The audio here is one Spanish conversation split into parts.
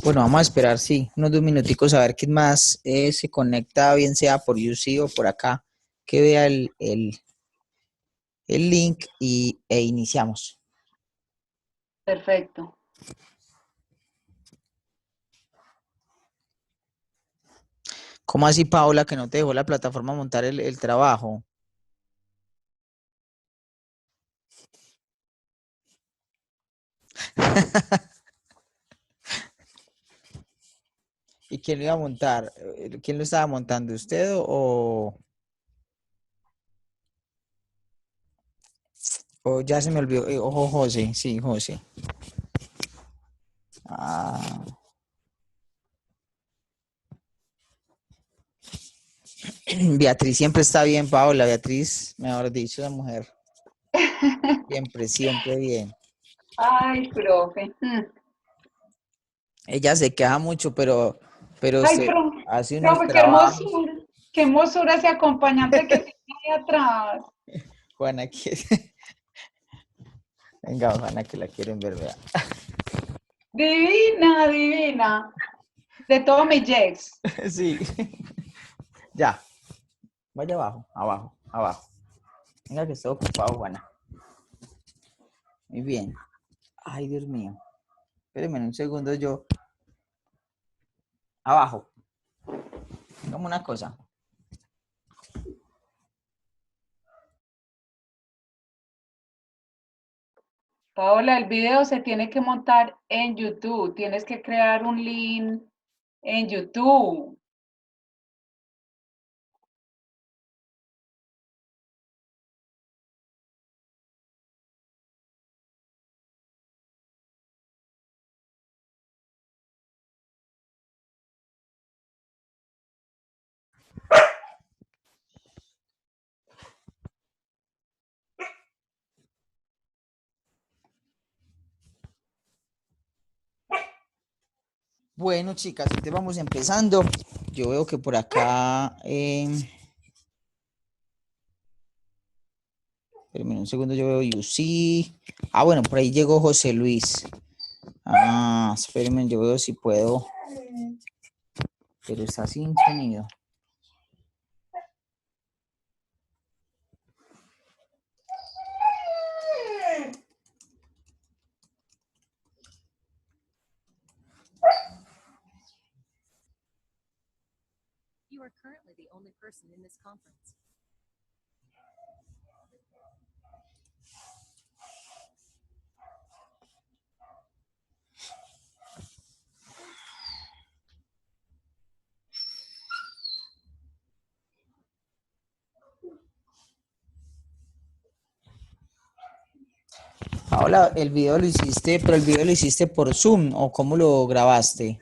Bueno, vamos a esperar, sí, unos 2 minuticos a ver quién más se conecta, bien sea por UC o por acá, que vea el link e iniciamos. Perfecto. ¿Cómo así, Paola, que no te dejó la plataforma montar el trabajo? ¿Y quién lo iba a montar? ¿Quién lo estaba montando? ¿Usted o ya se me olvidó? Ojo, José, sí, José. Ah. Beatriz siempre está bien, Paola. Beatriz, mejor dicho, la mujer. Siempre, siempre bien. Ay, profe. Ella se queja mucho, pero Ay, usted hace unos profe, trabajos. qué hermosura ese acompañante que tiene ahí atrás. Juana quiere. Venga, Juana, que la quieren ver, vea. Divina, divina. De todo mi Jex. Sí. Ya. Vaya abajo, abajo, abajo. Venga, que estoy ocupado, Juana. Muy bien. Ay, Dios mío. Espérenme un segundo, yo. Abajo. Como una cosa. Paola, el video se tiene que montar en YouTube. Tienes que crear un link en YouTube. Bueno, chicas, entonces vamos empezando. Yo veo que por acá. Espérenme un segundo, yo veo Yusi. Ah, bueno, por ahí llegó José Luis. Ah, espérenme, yo veo si puedo. Pero está sin sonido. You are currently the only person in this conference. Ahora el video lo hiciste, pero el video lo hiciste por Zoom o cómo lo grabaste.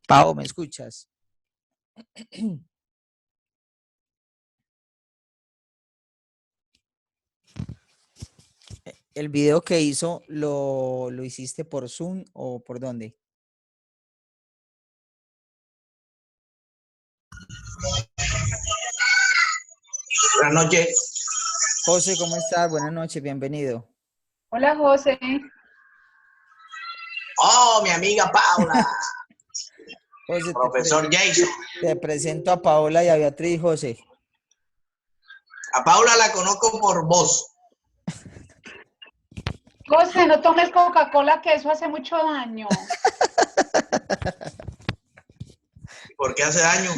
Pau, ¿me escuchas? ¿El video que hizo lo hiciste por Zoom o por dónde? Buenas noches. José, ¿cómo estás? Buenas noches, bienvenido. Hola, José. Oh, mi amiga Paula. José, Profesor Jason. te presento a Paola y a Beatriz, José. A Paula la conozco por voz. José, no tomes Coca-Cola, que eso hace mucho daño. ¿Por qué hace daño?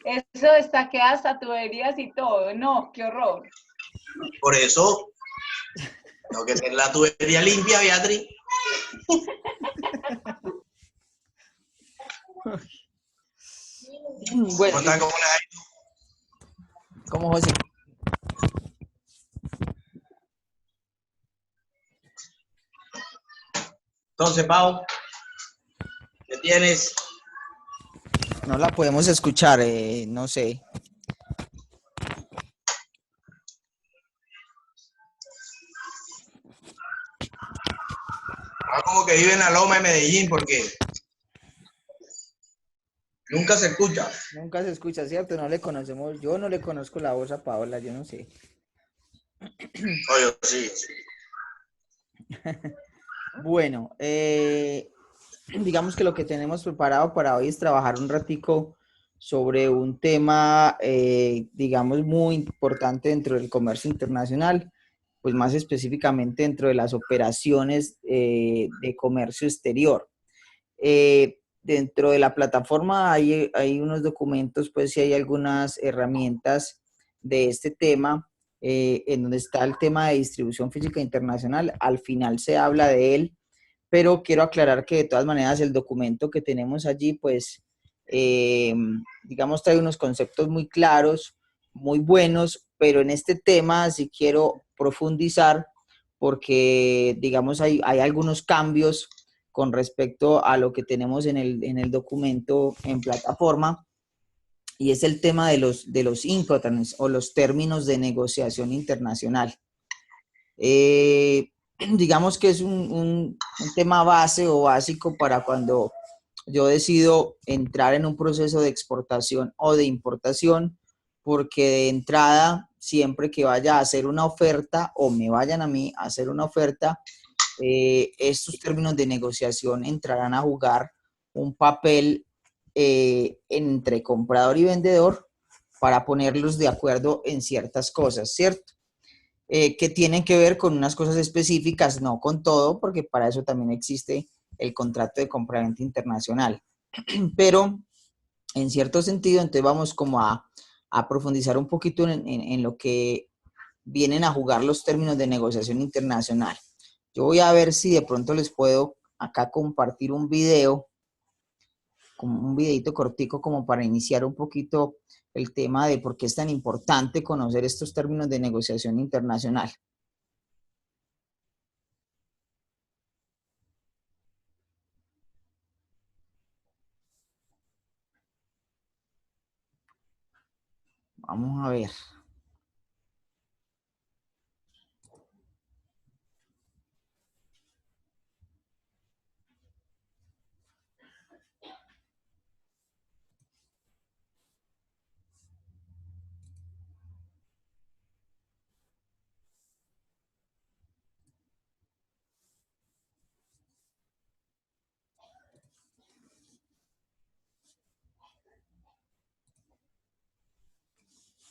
Eso destaquea hasta tuberías y todo. No, qué horror. Por eso tengo que tener la tubería limpia, Beatriz. Bueno, ¿Cómo está? ¿Cómo le ha ido? ¿cómo, José? Entonces, Pau, ¿qué tienes? No la podemos escuchar, no sé. Como que vive en la Loma de Medellín, porque nunca se escucha. Nunca se escucha, ¿cierto? No le conocemos, yo no le conozco la voz a Paola, yo no sé. Oye, sí. Bueno, digamos que lo que tenemos preparado para hoy es trabajar un ratico sobre un tema, digamos, muy importante dentro del comercio internacional, pues más específicamente dentro de las operaciones de comercio exterior. Dentro de la plataforma hay unos documentos, pues sí hay algunas herramientas de este tema, en donde está el tema de distribución física internacional. Al final se habla de él, pero quiero aclarar que de todas maneras el documento que tenemos allí, pues, digamos, trae unos conceptos muy claros, muy buenos, pero en este tema sí quiero profundizar porque, digamos, hay algunos cambios con respecto a lo que tenemos en el documento en plataforma, y es el tema de los Incoterms o los términos de negociación internacional. Digamos que es un tema base o básico para cuando yo decido entrar en un proceso de exportación o de importación, porque de entrada, siempre que vaya a hacer una oferta o me vayan a mí a hacer una oferta, estos términos de negociación entrarán a jugar un papel entre comprador y vendedor para ponerlos de acuerdo en ciertas cosas, ¿cierto? Que tienen que ver con unas cosas específicas, no con todo, porque para eso también existe el contrato de compraventa internacional. Pero en cierto sentido, entonces vamos como a profundizar un poquito en lo que vienen a jugar los términos de negociación internacional. Yo voy a ver si de pronto les puedo acá compartir un video, como un videito cortico como para iniciar un poquito el tema de por qué es tan importante conocer estos términos de negociación internacional. Vamos a ver.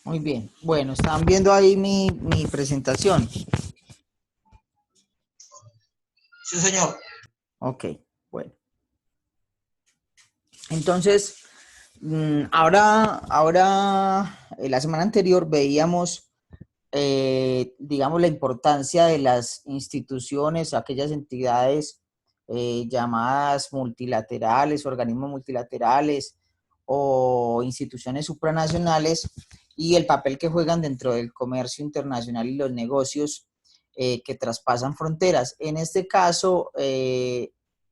Muy bien. Bueno, están viendo ahí mi presentación. Sí, señor. Ok, bueno. Entonces, ahora, la semana anterior veíamos, digamos, la importancia de las instituciones, aquellas entidades llamadas multilaterales, organismos multilaterales o instituciones supranacionales, y el papel que juegan dentro del comercio internacional y los negocios que traspasan fronteras. En este caso,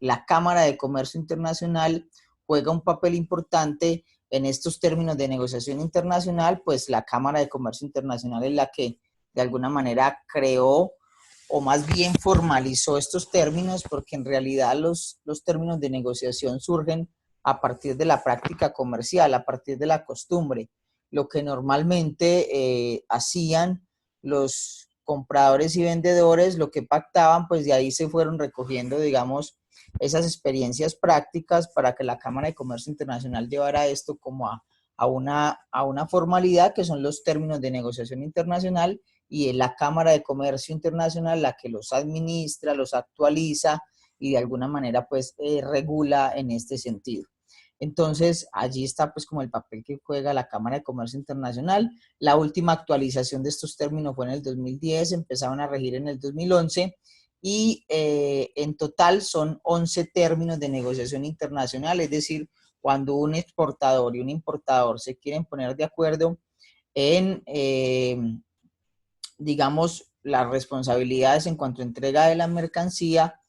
la Cámara de Comercio Internacional juega un papel importante en estos términos de negociación internacional. Pues la Cámara de Comercio Internacional es la que de alguna manera creó o más bien formalizó estos términos, porque en realidad los términos de negociación surgen a partir de la práctica comercial, a partir de la costumbre. Lo que normalmente hacían los compradores y vendedores, lo que pactaban, pues de ahí se fueron recogiendo, digamos, esas experiencias prácticas para que la Cámara de Comercio Internacional llevara esto como a una formalidad, que son los términos de negociación internacional, y es la Cámara de Comercio Internacional la que los administra, los actualiza y de alguna manera pues regula en este sentido. Entonces, allí está pues como el papel que juega la Cámara de Comercio Internacional. La última actualización de estos términos fue en el 2010, empezaron a regir en el 2011, y en total son 11 términos de negociación internacional, es decir, cuando un exportador y un importador se quieren poner de acuerdo en, digamos, las responsabilidades en cuanto a entrega de la mercancía,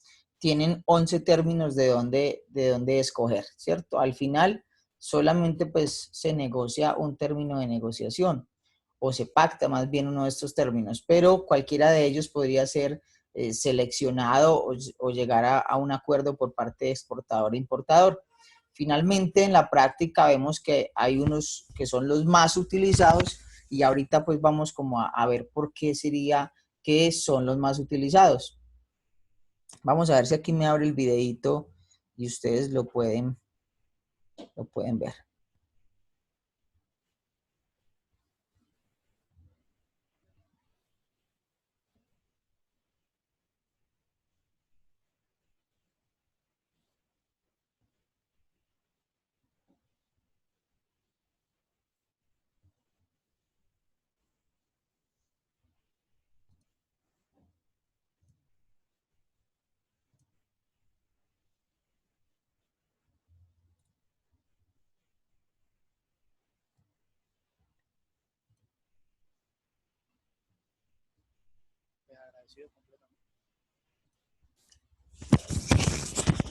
tienen 11 términos de dónde escoger, ¿cierto? Al final solamente pues se negocia un término de negociación o se pacta más bien uno de estos términos, pero cualquiera de ellos podría ser seleccionado o llegar a un acuerdo por parte de exportador e importador. Finalmente, en la práctica vemos que hay unos que son los más utilizados y ahorita pues vamos como a ver por qué sería que son los más utilizados. Vamos a ver si aquí me abre el videito y ustedes lo pueden ver.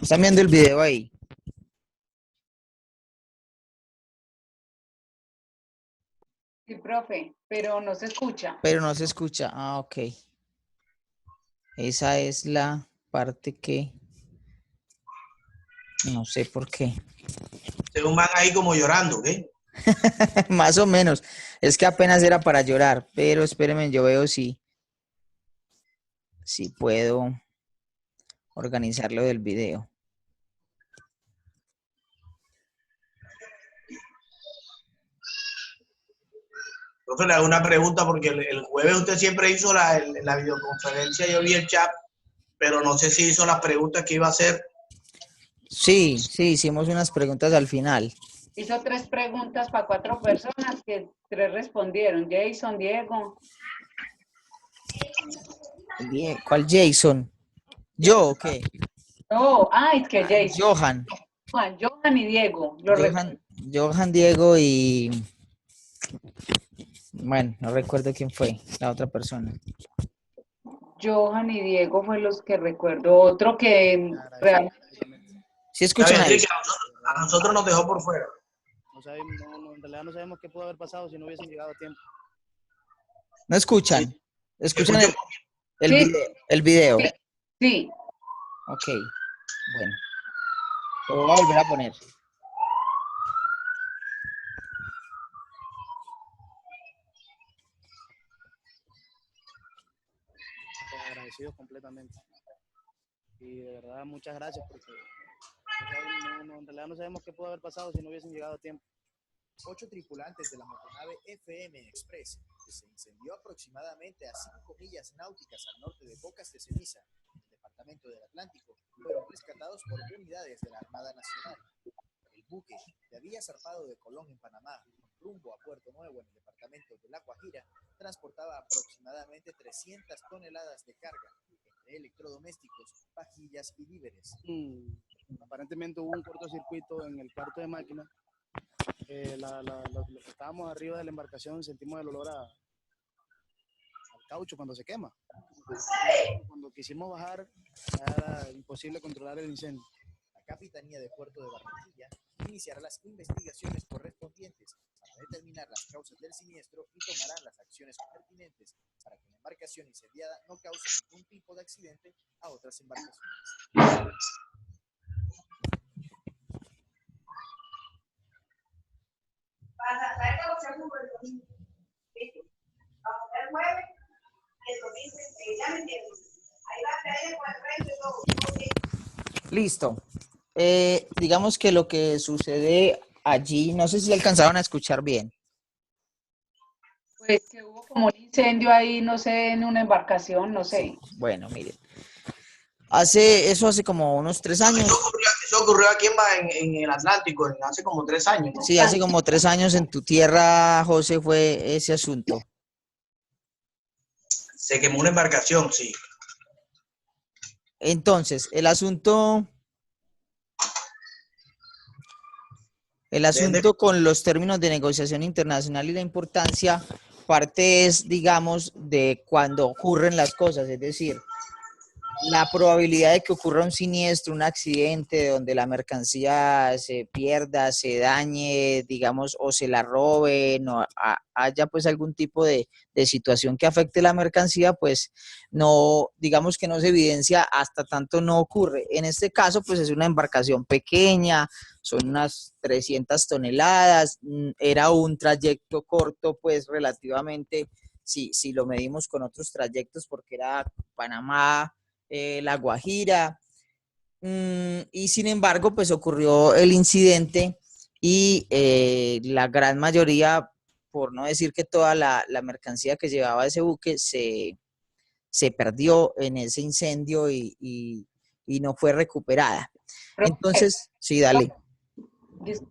¿Están viendo el video ahí? Sí, profe, pero no se escucha. Pero no se escucha. Ah, ok. Esa es la parte que no sé por qué. Se un man ahí como llorando, ¿qué? Más o menos. Es que apenas era para llorar, pero espérenme, yo veo si puedo organizarlo del video. Profe, le hago una pregunta porque el jueves usted siempre hizo la videoconferencia, yo vi el chat, pero no sé si hizo las preguntas que iba a hacer. Sí, hicimos unas preguntas al final. Hizo 3 preguntas para 4 personas que 3 respondieron. Jason, Diego. ¿Cuál Jason? ¿Yo o qué? No, es que Jason. Johan. Johan y Diego. Johan, Diego y... Bueno, no recuerdo quién fue la otra persona. Johan y Diego fue los que recuerdo. Otro que realmente... ¿Sí escuchan ahí? A nosotros nos dejó por fuera. En realidad no sabemos qué pudo haber pasado si no hubiesen llegado a tiempo. ¿No escuchan? Sí. ¿Escuchan Sí. el video? Sí. Ok, bueno. Lo voy a volver a poner. Agradecidos completamente. Y de verdad, muchas gracias porque en realidad no sabemos qué pudo haber pasado si no hubiesen llegado a tiempo. 8 tripulantes de la motonave FM Express, que se incendió aproximadamente a 5 millas náuticas al norte de Bocas de Ceniza, en el departamento del Atlántico, fueron rescatados por unidades de la Armada Nacional. El buque, que había zarpado de Colón en Panamá, rumbo a Puerto Nuevo en el departamento de La Guajira, transportaba aproximadamente 300 toneladas de carga, entre electrodomésticos, vajillas y víveres. Aparentemente hubo un cortocircuito en el cuarto de máquina. Los que estábamos arriba de la embarcación sentimos el olor al caucho cuando se quema. Cuando quisimos bajar, era imposible controlar el incendio. La Capitanía de Puerto de Barranquilla iniciará las investigaciones correspondientes para determinar las causas del siniestro y tomarán las acciones pertinentes para que la embarcación incendiada no cause ningún tipo de accidente a otras embarcaciones. Listo. Digamos que lo que sucede allí, no sé si alcanzaron a escuchar bien. Pues que hubo como un incendio ahí, no sé, en una embarcación, no sé. Sí, bueno, miren. Eso hace como unos 3 años. Eso ocurrió aquí en el Atlántico, hace como 3 años, ¿no? Sí, hace como 3 años en tu tierra, José, fue ese asunto. Se quemó una embarcación, sí. Entonces, el asunto con los términos de negociación internacional y la importancia, parte es, digamos, de cuando ocurren las cosas, es decir, la probabilidad de que ocurra un siniestro, un accidente donde la mercancía se pierda, se dañe, digamos, o se la roben, o haya pues algún tipo de situación que afecte la mercancía, pues no, digamos que no se evidencia hasta tanto no ocurre. En este caso, pues es una embarcación pequeña, son unas 300 toneladas, era un trayecto corto, pues relativamente, si lo medimos con otros trayectos, porque era Panamá, La Guajira, y sin embargo, pues ocurrió el incidente y la gran mayoría, por no decir que toda la mercancía que llevaba ese buque se perdió en ese incendio y no fue recuperada. Profe, Entonces, sí, dale. dis-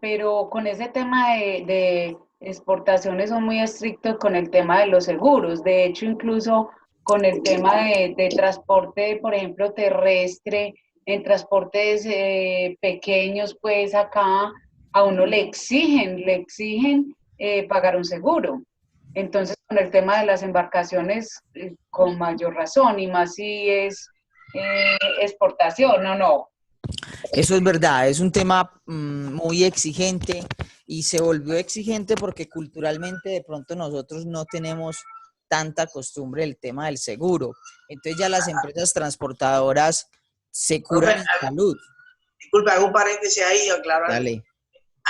pero con ese tema de exportaciones son muy estrictos con el tema de los seguros. De hecho, incluso con el tema de transporte, por ejemplo, terrestre, en transportes pequeños, pues acá a uno le exigen pagar un seguro. Entonces, con el tema de las embarcaciones, con mayor razón, y más si es exportación, no, no. Eso es verdad, es un tema muy exigente y se volvió exigente porque culturalmente de pronto nosotros no tenemos tanta costumbre del tema del seguro. Entonces ya las empresas transportadoras se Profe, curan en salud. disculpe, hago un paréntesis ahí, aclarar. Dale.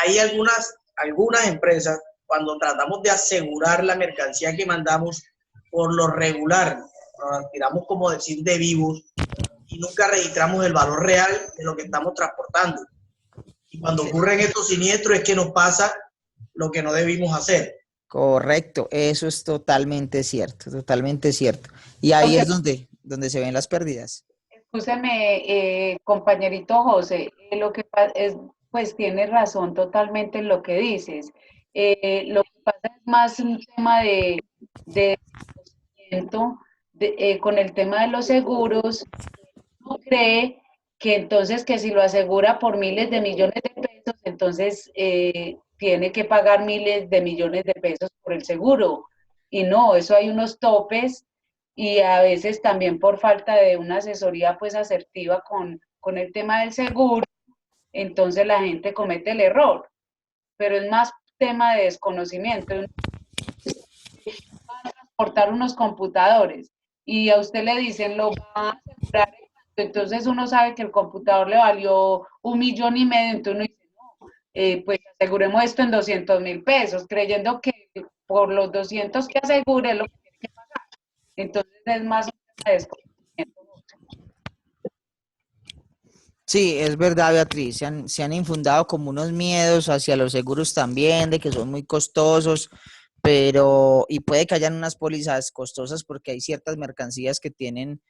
Hay algunas empresas, cuando tratamos de asegurar la mercancía que mandamos, por lo regular, nos tiramos como decir de vivos y nunca registramos el valor real de lo que estamos transportando. Y cuando ocurren estos siniestros es que nos pasa lo que no debimos hacer. Correcto, eso es totalmente cierto, totalmente cierto. Y ahí Aunque es donde se ven las pérdidas. escúcheme, compañerito José, lo que es, pues tienes razón totalmente en lo que dices. Lo que pasa es más un tema de conocimiento, con el tema de los seguros. Uno cree que entonces que si lo asegura por miles de millones de pesos, entonces tiene que pagar miles de millones de pesos por el seguro. Y no, eso hay unos topes y a veces también por falta de una asesoría pues asertiva con el tema del seguro, entonces la gente comete el error, pero es más tema de desconocimiento. Van a transportar unos computadores y a usted le dicen lo va a asegurar, entonces uno sabe que el computador le valió 1,5 millones, entonces uno dice, no, pues aseguremos esto en 200.000 pesos, creyendo que por los 200 que asegure es lo que tiene que pagar. Entonces es más un tema de desconocimiento. Sí, es verdad, Beatriz, se han infundado como unos miedos hacia los seguros también, de que son muy costosos, pero, y puede que hayan unas pólizas costosas porque hay ciertas mercancías que tienen,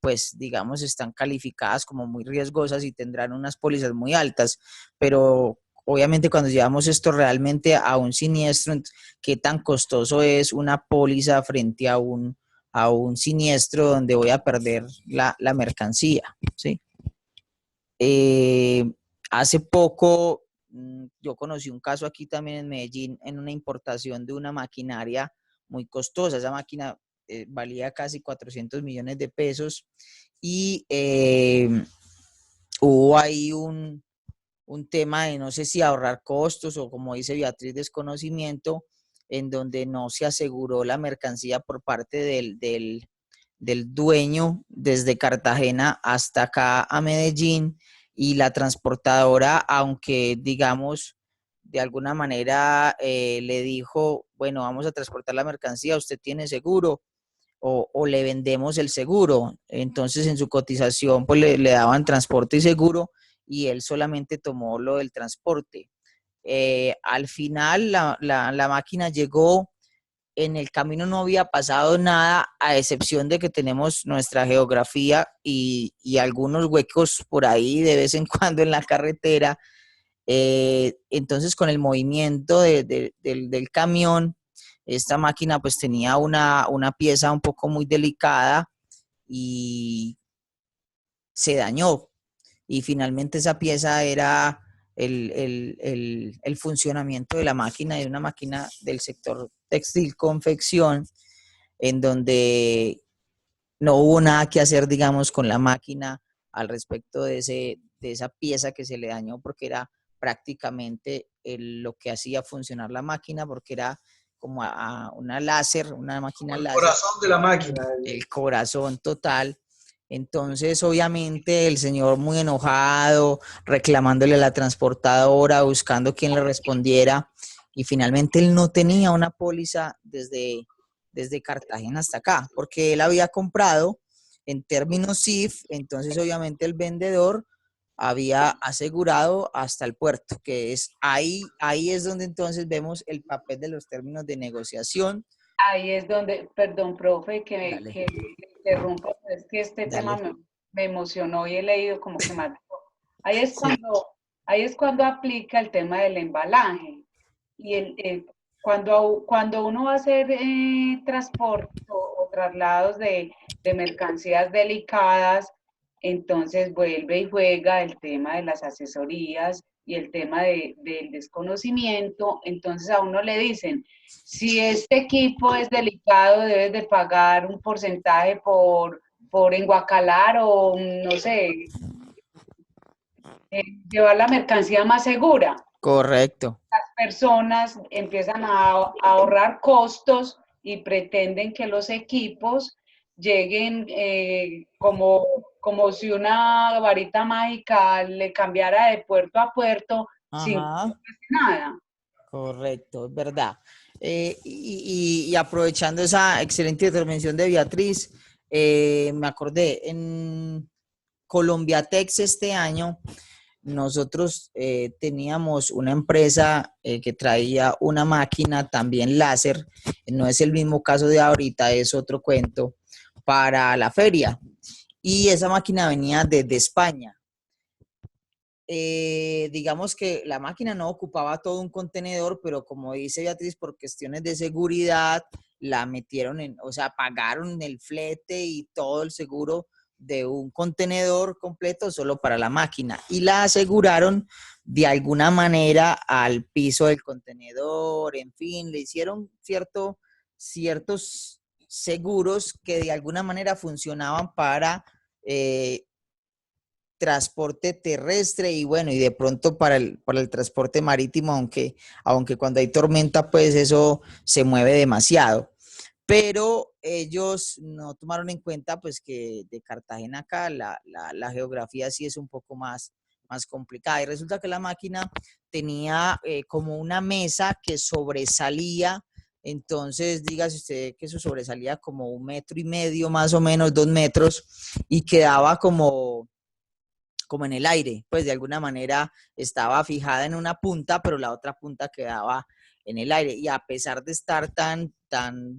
pues, digamos, están calificadas como muy riesgosas y tendrán unas pólizas muy altas, pero obviamente cuando llevamos esto realmente a un siniestro, ¿qué tan costoso es una póliza frente a un siniestro donde voy a perder la mercancía? ¿Sí? Eh, Hace poco yo conocí un caso aquí también en Medellín en una importación de una maquinaria muy costosa. Esa máquina valía casi 400 millones de pesos y hubo ahí un tema de no sé si ahorrar costos o como dice Beatriz, desconocimiento, en donde no se aseguró la mercancía por parte del dueño desde Cartagena hasta acá a Medellín y la transportadora, aunque digamos de alguna manera le dijo, bueno, vamos a transportar la mercancía, usted tiene seguro o le vendemos el seguro. Entonces en su cotización pues le daban transporte y seguro y él solamente tomó lo del transporte. Al final la máquina llegó, en el camino no había pasado nada, a excepción de que tenemos nuestra geografía y algunos huecos por ahí de vez en cuando en la carretera. Entonces, con el movimiento del camión, esta máquina pues tenía una pieza un poco muy delicada y se dañó. Y finalmente esa pieza era el funcionamiento de la máquina, de una máquina del sector textil confección, en donde no hubo nada que hacer, digamos, con la máquina al respecto de esa pieza que se le dañó, porque era prácticamente lo que hacía funcionar la máquina, porque era como una láser, una máquina El láser, corazón de la máquina. el corazón total. Entonces, obviamente, el señor muy enojado, reclamándole a la transportadora, buscando quien le respondiera, y finalmente él no tenía una póliza desde Cartagena hasta acá, porque él había comprado en términos CIF, entonces obviamente el vendedor había asegurado hasta el puerto, que es ahí es donde entonces vemos el papel de los términos de negociación. Ahí es donde, perdón, profe, Dale, que le interrumpo, pero es que este tema dale. me emocionó y he leído como que más. Ahí es Sí. ahí es cuando aplica el tema del embalaje. Y cuando uno va a hacer transporte o traslados de mercancías delicadas, entonces vuelve y juega el tema de las asesorías y el tema del desconocimiento. Entonces a uno le dicen, si este equipo es delicado, debes de pagar un porcentaje por enguacalar o, no sé, llevar la mercancía más segura. Correcto. Personas empiezan a ahorrar costos y pretenden que los equipos lleguen como si una varita mágica le cambiara de puerto a puerto sin Ajá. nada. Correcto, es verdad. Y aprovechando esa excelente intervención de Beatriz, me acordé, en Colombia Tex este año, nosotros teníamos una empresa que traía una máquina también láser, no es el mismo caso de ahorita, es otro cuento, para la feria. Y esa máquina venía desde España. Digamos que la máquina no ocupaba todo un contenedor, pero como dice Beatriz, por cuestiones de seguridad, la metieron o sea, pagaron el flete y todo el seguro de un contenedor completo solo para la máquina y la aseguraron de alguna manera al piso del contenedor, en fin, le hicieron ciertos seguros que de alguna manera funcionaban eh, transporte terrestre y bueno, y de pronto para el transporte marítimo, aunque cuando hay tormenta, pues eso se mueve demasiado. Pero ellos no tomaron en cuenta pues que de Cartagena acá la geografía sí es un poco más complicada. Y resulta que la máquina tenía como una mesa que sobresalía, entonces dígase usted que eso sobresalía como 1,5 metros más o menos, 2 metros, y quedaba como en el aire, pues de alguna manera estaba fijada en una punta, pero la otra punta quedaba en el aire. Y a pesar de estar tan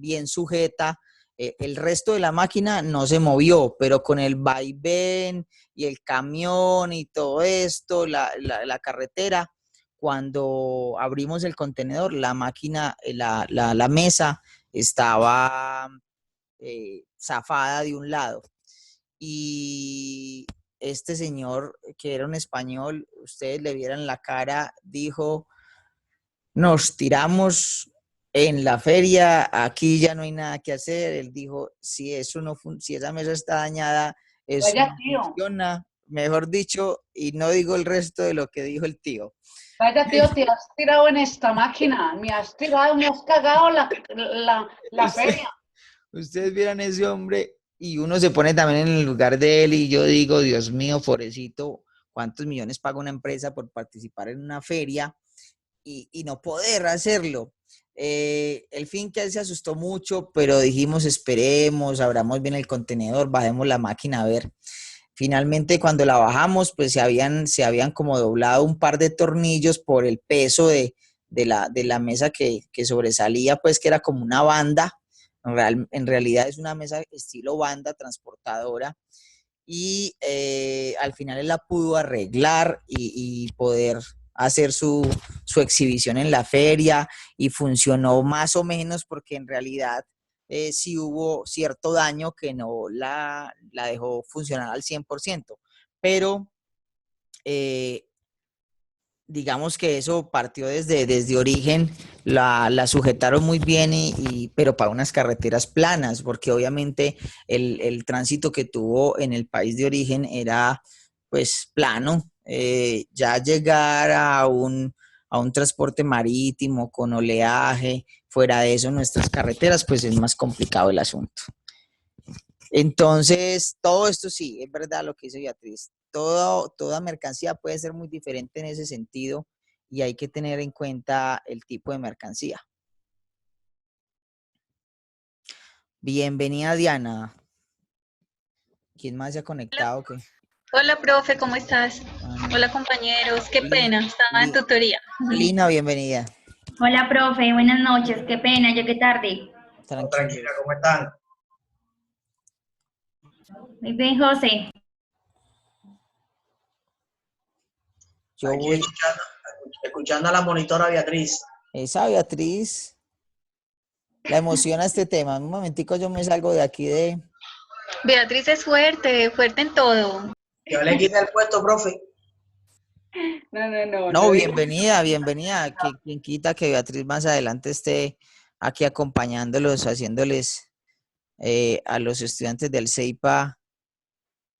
bien sujeta, el resto de la máquina no se movió, pero con el vaivén y el camión y todo esto, la carretera, cuando abrimos el contenedor, la máquina, la mesa estaba zafada de un lado. Y este señor, que era un español, ustedes le vieran la cara, dijo, nos tiramos en la feria, aquí ya no hay nada que hacer. Él dijo, si esa mesa está dañada, eso Vaya no tío, funciona, mejor dicho, y no digo el resto de lo que dijo el tío. vaya tío, te has tirado en esta máquina, me has tirado, me has cagado la Usted- feria. Ustedes vieran ese hombre y uno se pone también en el lugar de él y yo digo, Dios mío, pobrecito, ¿cuántos millones paga una empresa por participar en una feria y no poder hacerlo? El fin que él se asustó mucho, pero dijimos, esperemos, abramos bien el contenedor, bajemos la máquina a ver. Finalmente, cuando la bajamos, pues se habían como doblado un par de tornillos por el peso de la mesa que sobresalía, pues que era como una banda. En realidad es una mesa estilo banda transportadora y al final él la pudo arreglar y poder hacer su exhibición en la feria y funcionó más o menos porque en realidad sí hubo cierto daño que no la dejó funcionar al 100%, pero eh, digamos que eso partió desde origen, la sujetaron muy bien, pero para unas carreteras planas, porque obviamente el tránsito que tuvo en el país de origen era pues plano. Ya llegar a un transporte marítimo con oleaje, fuera de eso nuestras carreteras, pues es más complicado el asunto. Entonces, todo esto sí, es verdad lo que dice Beatriz. Toda mercancía puede ser muy diferente en ese sentido y hay que tener en cuenta el tipo de mercancía. Bienvenida, Diana. ¿Quién más se ha conectado? ¿Qué? Hola, profe, ¿cómo estás? Ah, Hola, compañeros. Qué Li- pena, estaba en Li- tutoría. Lina, bienvenida. Hola, profe, buenas noches. Qué pena, llegué tarde. No, tranquila, Tranquilos. ¿cómo están? Muy bien, José. Yo Aquí voy, escuchando a la monitora Beatriz. esa Beatriz, la emociona este tema. Un momentico, yo me salgo de aquí de... Beatriz es fuerte, fuerte en todo. Yo le quité el puesto, profe. No, bienvenida, bienvenida. Quien quita que Beatriz más adelante esté aquí acompañándolos, haciéndoles a los estudiantes del CEIPA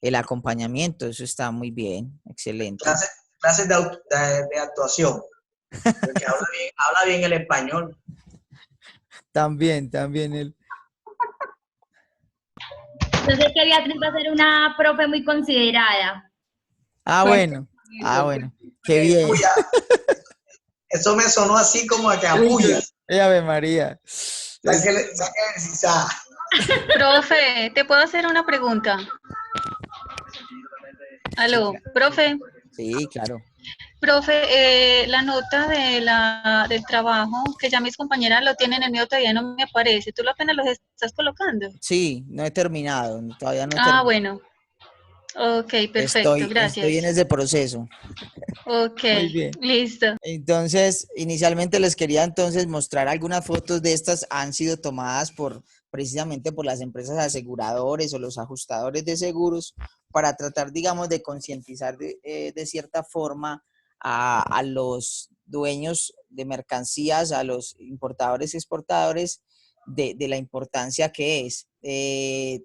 el acompañamiento. Eso está muy bien, excelente. Clases de actuación. Porque habla bien el español. También él. Yo sé que Beatriz va a ser una profe muy considerada. Ah, bueno, qué bien. Puya. Eso me sonó así como a que Uy, apuyas. Ave María. Sáquele cisa. Profe, ¿te puedo hacer una pregunta? Aló, profe. Sí, claro. Profe, la nota del trabajo, que ya mis compañeras lo tienen, el mío todavía no me aparece. ¿Tú apenas los estás colocando? Sí, no he terminado, todavía no he Ah, terminado. bueno. Ok, perfecto, Estoy en gracias. ese proceso. Ok, Muy bien. listo. Entonces, inicialmente les quería entonces mostrar algunas fotos de estas han sido tomadas precisamente por las empresas aseguradores o los ajustadores de seguros para tratar, digamos, de concientizar de cierta forma a los dueños de mercancías, a los importadores y exportadores de la importancia que es.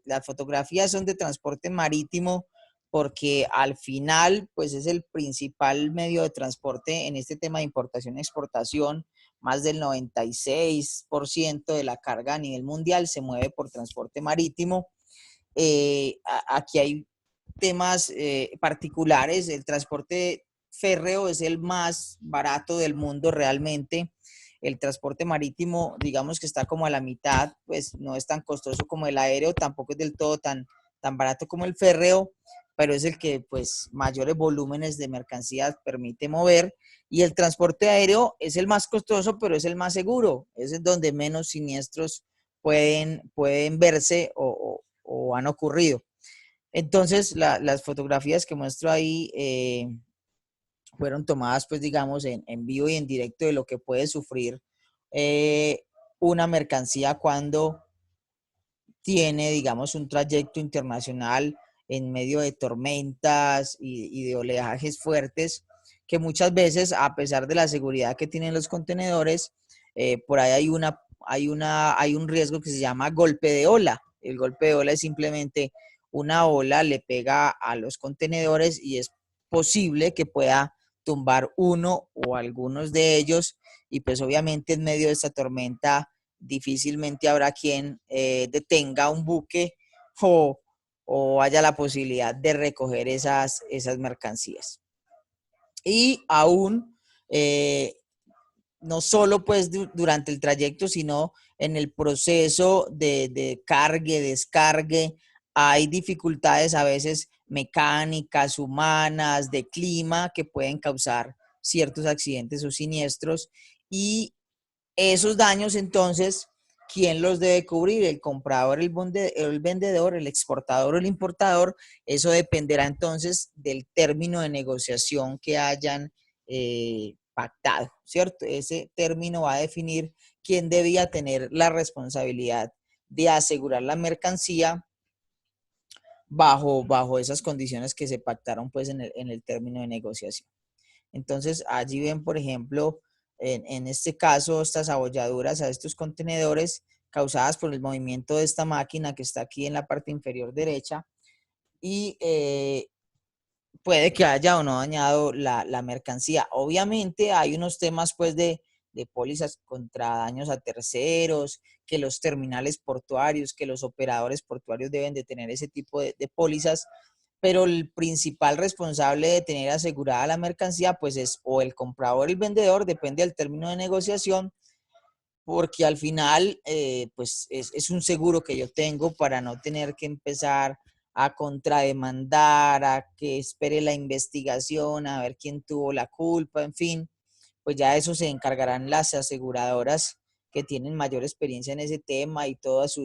Las fotografías son de transporte marítimo porque al final, pues es el principal medio de transporte en este tema de importación y exportación. Más del 96% de la carga a nivel mundial se mueve por transporte marítimo. Aquí hay temas particulares. El transporte férreo es el más barato del mundo realmente. El transporte marítimo, digamos que está como a la mitad, pues no es tan costoso como el aéreo, tampoco es del todo tan barato como el férreo, pero es el que pues mayores volúmenes de mercancías permite mover. Y el transporte aéreo es el más costoso, pero es el más seguro. Es donde menos siniestros pueden verse o han ocurrido. Entonces, las fotografías que muestro ahí fueron tomadas, pues digamos, en vivo y en directo de lo que puede sufrir una mercancía cuando tiene, digamos, un trayecto internacional en medio de tormentas y de oleajes fuertes, que muchas veces, a pesar de la seguridad que tienen los contenedores, por ahí hay un riesgo que se llama golpe de ola. El golpe de ola es simplemente una ola le pega a los contenedores y es posible que pueda tumbar uno o algunos de ellos, y pues obviamente en medio de esta tormenta difícilmente habrá quien detenga un buque o haya la posibilidad de recoger esas mercancías. Y aún, no solo pues durante el trayecto, sino en el proceso de cargue, descargue, hay dificultades a veces mecánicas, humanas, de clima, que pueden causar ciertos accidentes o siniestros, y esos daños, entonces, ¿quién los debe cubrir? ¿El comprador, el vendedor, el exportador o el importador? Eso dependerá entonces del término de negociación que hayan pactado, ¿cierto? Ese término va a definir quién debía tener la responsabilidad de asegurar la mercancía bajo esas condiciones que se pactaron pues en el término de negociación. Entonces, allí ven, por ejemplo, en este caso, estas abolladuras a estos contenedores causadas por el movimiento de esta máquina que está aquí en la parte inferior derecha y puede que haya o no dañado la mercancía. Obviamente hay unos temas pues de pólizas contra daños a terceros, que los terminales portuarios, que los operadores portuarios deben de tener ese tipo de pólizas, pero el principal responsable de tener asegurada la mercancía pues es o el comprador o el vendedor, depende del término de negociación, porque al final pues es un seguro que yo tengo para no tener que empezar a contrademandar, a que espere la investigación, a ver quién tuvo la culpa, en fin, pues ya eso se encargarán las aseguradoras que tienen mayor experiencia en ese tema y todos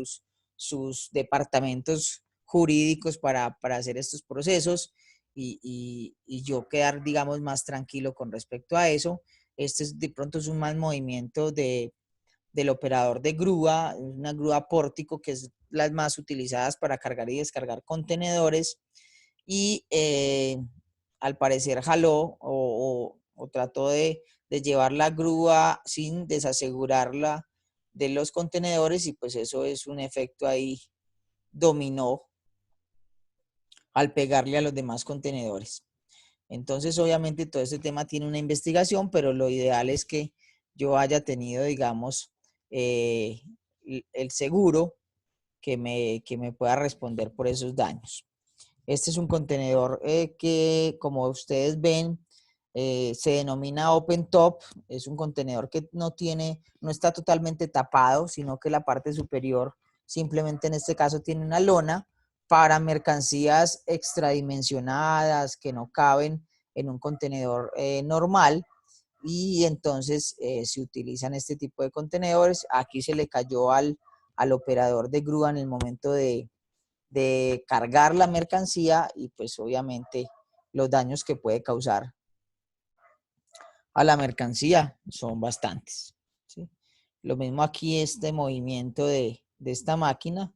sus departamentos jurídicos para hacer estos procesos y yo quedar, digamos, más tranquilo con respecto a eso. Este es, de pronto es un mal movimiento del operador de grúa, una grúa pórtico que es las más utilizadas para cargar y descargar contenedores y al parecer jaló o trató de llevar la grúa sin desasegurarla de los contenedores y pues eso es un efecto ahí dominó al pegarle a los demás contenedores. Entonces obviamente todo este tema tiene una investigación, pero lo ideal es que yo haya tenido, digamos, el seguro que me pueda responder por esos daños. Este es un contenedor que, como ustedes ven, se denomina open top. Es un contenedor que no está totalmente tapado, sino que la parte superior simplemente en este caso tiene una lona para mercancías extradimensionadas que no caben en un contenedor normal. Y entonces se utilizan este tipo de contenedores. Aquí se le cayó al operador de grúa en el momento de cargar la mercancía y pues obviamente los daños que puede causar a la mercancía son bastantes, ¿sí? Lo mismo aquí, este movimiento de esta máquina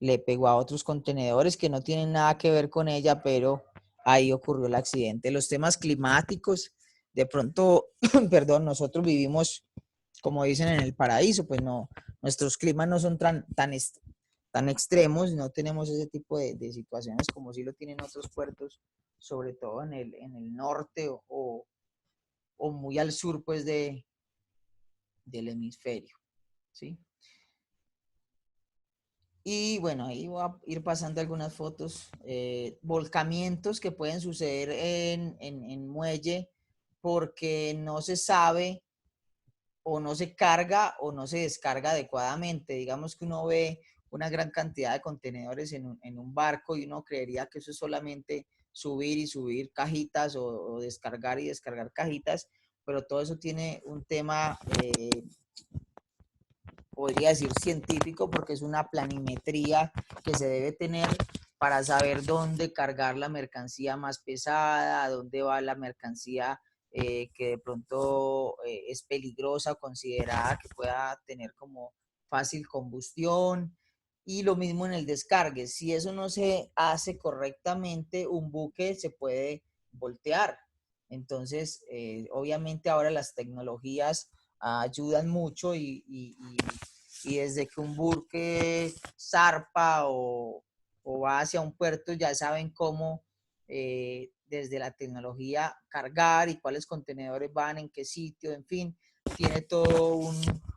le pegó a otros contenedores que no tienen nada que ver con ella, pero ahí ocurrió el accidente. Los temas climáticos, de pronto, perdón, nosotros vivimos, como dicen, en el paraíso, pues no, nuestros climas no son tan extremos, no tenemos ese tipo de situaciones como sí lo tienen otros puertos, sobre todo en el norte o muy al sur pues del hemisferio, ¿sí? Y bueno, ahí voy a ir pasando algunas fotos. Volcamientos que pueden suceder en muelle porque no se sabe o no se carga o no se descarga adecuadamente. Digamos que uno ve una gran cantidad de contenedores en un barco y uno creería que eso es solamente subir y subir cajitas o descargar y descargar cajitas, pero todo eso tiene un tema, podría decir científico, porque es una planimetría que se debe tener para saber dónde cargar la mercancía más pesada, dónde va la mercancía que de pronto es peligrosa o considerada que pueda tener como fácil combustión. Y lo mismo en el descargue. Si eso no se hace correctamente, un buque se puede voltear. Entonces, obviamente ahora las tecnologías ayudan mucho y desde que un buque zarpa o va hacia un puerto ya saben cómo desde la tecnología cargar y cuáles contenedores van, en qué sitio, en fin, tiene todo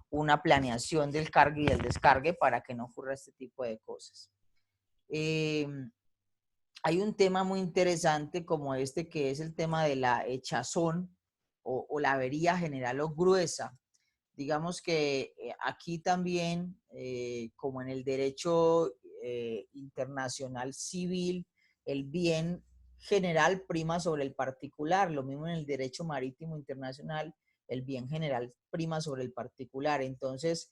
una planeación del cargue y del descargue para que no ocurra este tipo de cosas. Hay un tema muy interesante como este que es el tema de la echazón o la avería general o gruesa. Digamos que aquí también, como en el derecho internacional civil, el bien general prima sobre el particular. Lo mismo en el derecho marítimo internacional, el bien general prima sobre el particular. Entonces,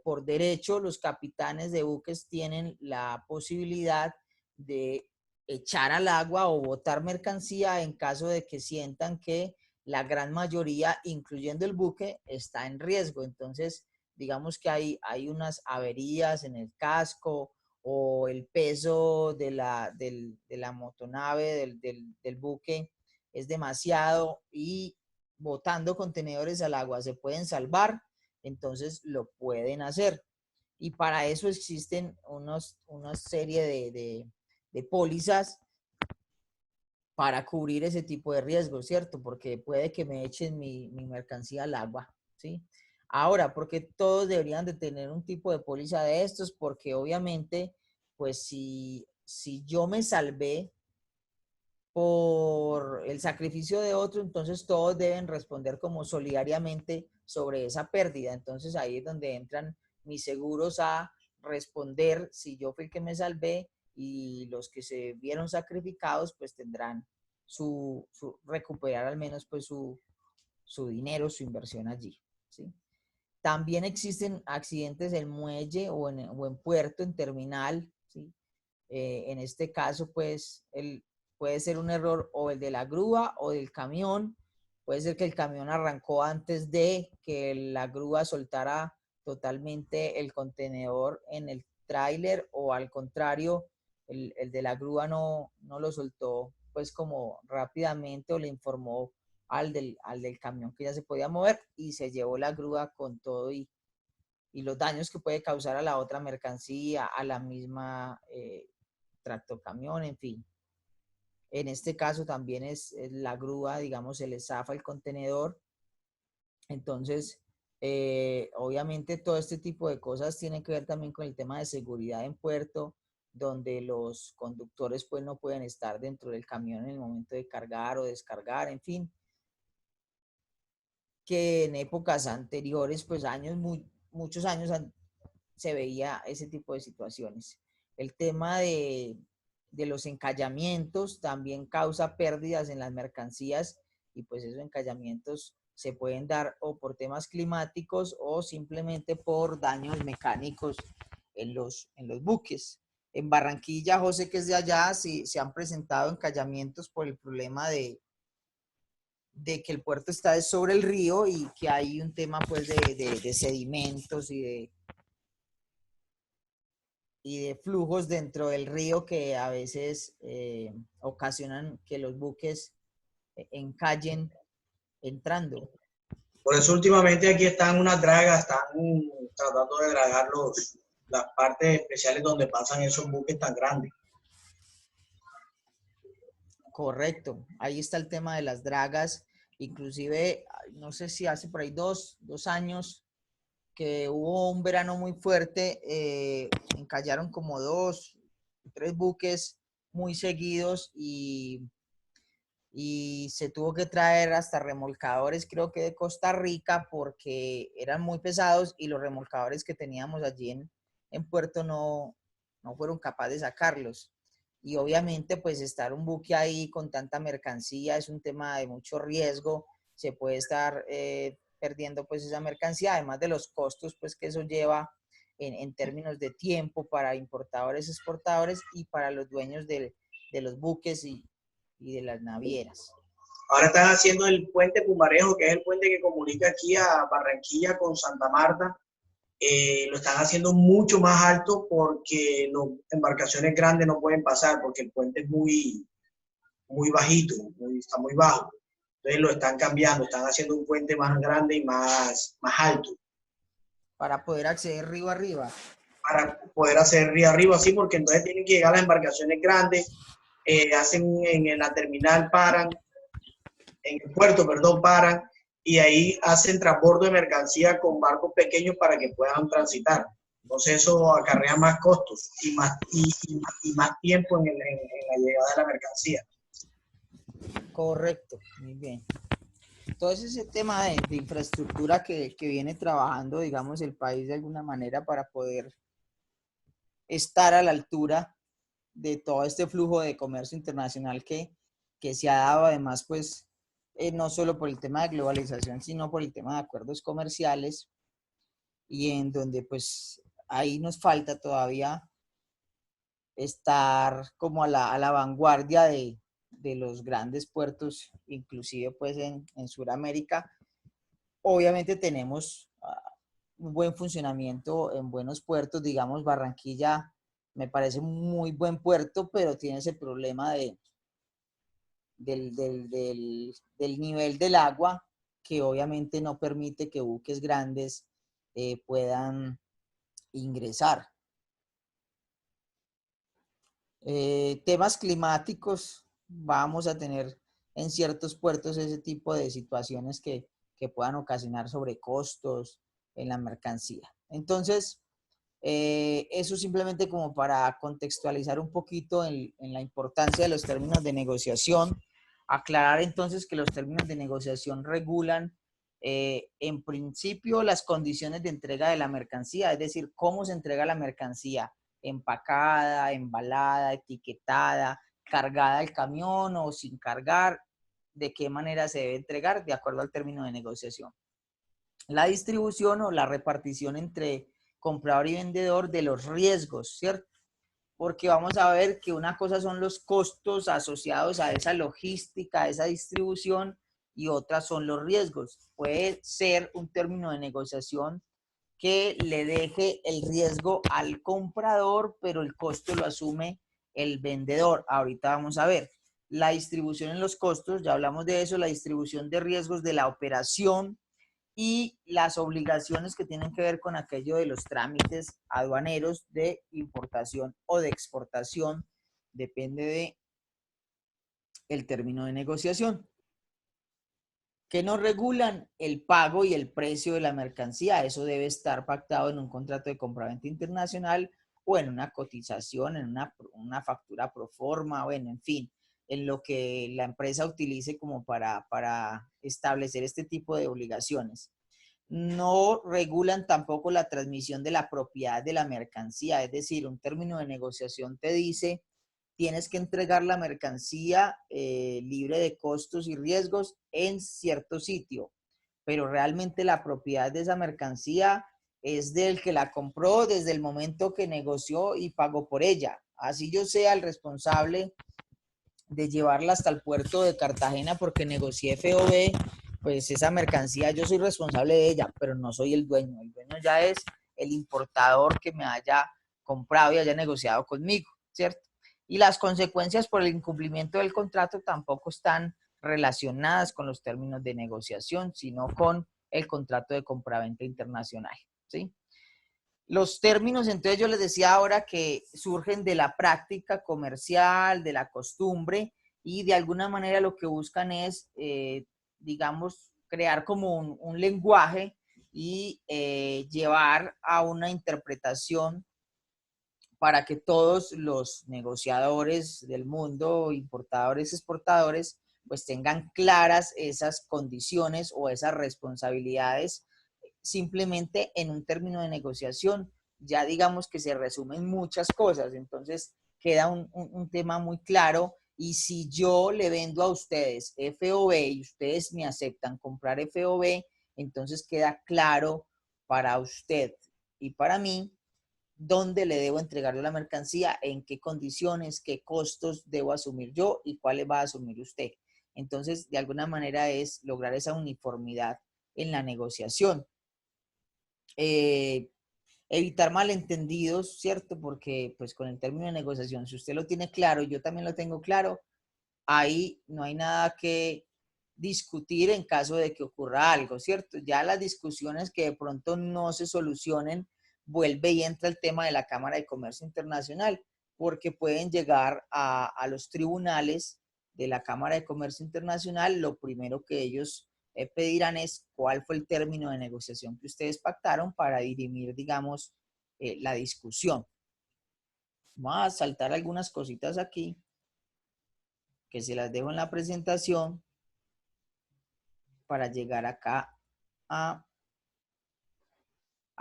por derecho, los capitanes de buques tienen la posibilidad de echar al agua o botar mercancía en caso de que sientan que la gran mayoría, incluyendo el buque, está en riesgo. Entonces, digamos que hay unas averías en el casco o el peso de la motonave, del buque, es demasiado y botando contenedores al agua se pueden salvar, entonces lo pueden hacer. Y para eso existen una serie de pólizas para cubrir ese tipo de riesgos, ¿cierto? Porque puede que me echen mi mercancía al agua, ¿sí? Ahora, porque todos deberían de tener un tipo de póliza de estos, porque obviamente, pues si yo me salvé por el sacrificio de otro, entonces todos deben responder como solidariamente sobre esa pérdida. Entonces ahí es donde entran mis seguros a responder si yo fui el que me salvé, y los que se vieron sacrificados pues tendrán recuperar al menos pues su dinero, su inversión allí, ¿sí? También existen accidentes en muelle o en puerto, en terminal, ¿sí? En este caso, pues, puede ser un error o el de la grúa o del camión. Puede ser que el camión arrancó antes de que la grúa soltara totalmente el contenedor en el tráiler, o al contrario, el de la grúa no lo soltó pues como rápidamente, o le informó al del camión que ya se podía mover, y se llevó la grúa con todo y los daños que puede causar a la otra mercancía, a la misma tractocamión, en fin. En este caso también es la grúa, digamos, se le zafa el contenedor. Entonces, obviamente todo este tipo de cosas tienen que ver también con el tema de seguridad en puerto, donde los conductores pues no pueden estar dentro del camión en el momento de cargar o descargar, en fin. Que en épocas anteriores, pues muchos años se veía ese tipo de situaciones. El tema de los encallamientos también causa pérdidas en las mercancías, y pues esos encallamientos se pueden dar o por temas climáticos o simplemente por daños mecánicos en los buques. En Barranquilla, José, que es de allá, sí, se han presentado encallamientos por el problema de que el puerto está sobre el río y que hay un tema pues de sedimentos y de flujos dentro del río que a veces ocasionan que los buques encallen entrando. Por eso últimamente aquí están unas dragas, están tratando de dragar las partes especiales donde pasan esos buques tan grandes. Correcto, ahí está el tema de las dragas. Inclusive, no sé si hace por ahí dos años que hubo un verano muy fuerte, encallaron como 2, 3 buques muy seguidos, y se tuvo que traer hasta remolcadores, creo que de Costa Rica, porque eran muy pesados y los remolcadores que teníamos allí en puerto no fueron capaces de sacarlos. Y obviamente pues estar un buque ahí con tanta mercancía es un tema de mucho riesgo, se puede estar perdiendo pues esa mercancía, además de los costos pues que eso lleva en términos de tiempo para importadores, exportadores, y para los dueños de los buques y de las navieras. Ahora están haciendo el puente Pumarejo, que es el puente que comunica aquí a Barranquilla con Santa Marta. Lo están haciendo mucho más alto porque las embarcaciones grandes no pueden pasar porque el puente es muy bajito, está muy bajo. Entonces lo están cambiando, están haciendo un puente más grande y más alto. Para poder acceder río arriba. Para poder hacer río arriba, sí, porque entonces tienen que llegar las embarcaciones grandes, hacen en la terminal, paran, en el puerto, perdón, paran, y ahí hacen transbordo de mercancía con barcos pequeños para que puedan transitar. Entonces eso acarrea más costos y más tiempo en la llegada de la mercancía. Correcto, muy bien. Entonces ese tema de infraestructura que viene trabajando, digamos, el país de alguna manera para poder estar a la altura de todo este flujo de comercio internacional que se ha dado, además, pues, no solo por el tema de globalización, sino por el tema de acuerdos comerciales, y en donde, pues, ahí nos falta todavía estar como a la vanguardia de los grandes puertos, inclusive, pues, en Sudamérica. Obviamente tenemos un buen funcionamiento en buenos puertos, digamos, Barranquilla me parece muy buen puerto, pero tiene ese problema del nivel del agua, que obviamente no permite que buques grandes puedan ingresar. Temas climáticos, vamos a tener en ciertos puertos ese tipo de situaciones que puedan ocasionar sobrecostos en la mercancía. Entonces, eso simplemente como para contextualizar un poquito en la importancia de los términos de negociación. Aclarar entonces que los términos de negociación regulan en principio las condiciones de entrega de la mercancía, es decir, cómo se entrega la mercancía, empacada, embalada, etiquetada, cargada al camión o sin cargar, de qué manera se debe entregar de acuerdo al término de negociación. La distribución o la repartición entre comprador y vendedor de los riesgos, ¿cierto? Porque vamos a ver que una cosa son los costos asociados a esa logística, a esa distribución, y otras son los riesgos. Puede ser un término de negociación que le deje el riesgo al comprador, pero el costo lo asume el vendedor. Ahorita vamos a ver. La distribución en los costos, ya hablamos de eso, la distribución de riesgos de la operación, y las obligaciones que tienen que ver con aquello de los trámites aduaneros de importación o de exportación, depende de el término de negociación. ¿Qué nos regulan? El pago y el precio de la mercancía. Eso debe estar pactado en un contrato de compraventa internacional o en una cotización, en una factura pro forma, bueno, en fin, en lo que la empresa utilice como para establecer este tipo de obligaciones. No regulan tampoco la transmisión de la propiedad de la mercancía, es decir, un término de negociación te dice, tienes que entregar la mercancía libre de costos y riesgos en cierto sitio, pero realmente la propiedad de esa mercancía es del que la compró desde el momento que negoció y pagó por ella. Así yo sea el responsable de llevarla hasta el puerto de Cartagena porque negocié FOB, pues esa mercancía yo soy responsable de ella, pero no soy el dueño. El dueño ya es el importador que me haya comprado y haya negociado conmigo, ¿cierto? Y las consecuencias por el incumplimiento del contrato tampoco están relacionadas con los términos de negociación, sino con el contrato de compraventa internacional, ¿sí? Los términos, entonces yo les decía ahora que surgen de la práctica comercial, de la costumbre, y de alguna manera lo que buscan es, digamos, crear como un lenguaje y llevar a una interpretación para que todos los negociadores del mundo, importadores, exportadores, pues tengan claras esas condiciones o esas responsabilidades simplemente en un término de negociación. Ya digamos que se resumen muchas cosas, entonces queda un tema muy claro. Y si yo le vendo a ustedes FOB y ustedes me aceptan comprar FOB, entonces queda claro para usted y para mí dónde le debo entregar la mercancía, en qué condiciones, qué costos debo asumir yo y cuáles va a asumir usted. Entonces, de alguna manera es lograr esa uniformidad en la negociación. Evitar malentendidos, ¿cierto? Porque pues con el término de negociación, si usted lo tiene claro y yo también lo tengo claro, ahí no hay nada que discutir en caso de que ocurra algo, ¿cierto? Ya las discusiones que de pronto no se solucionen, vuelve y entra el tema de la Cámara de Comercio Internacional, porque pueden llegar a los tribunales de la Cámara de Comercio Internacional. Lo primero que ellos pedirán es cuál fue el término de negociación que ustedes pactaron para dirimir, digamos, la discusión. Vamos a saltar algunas cositas aquí que se las dejo en la presentación para llegar acá a...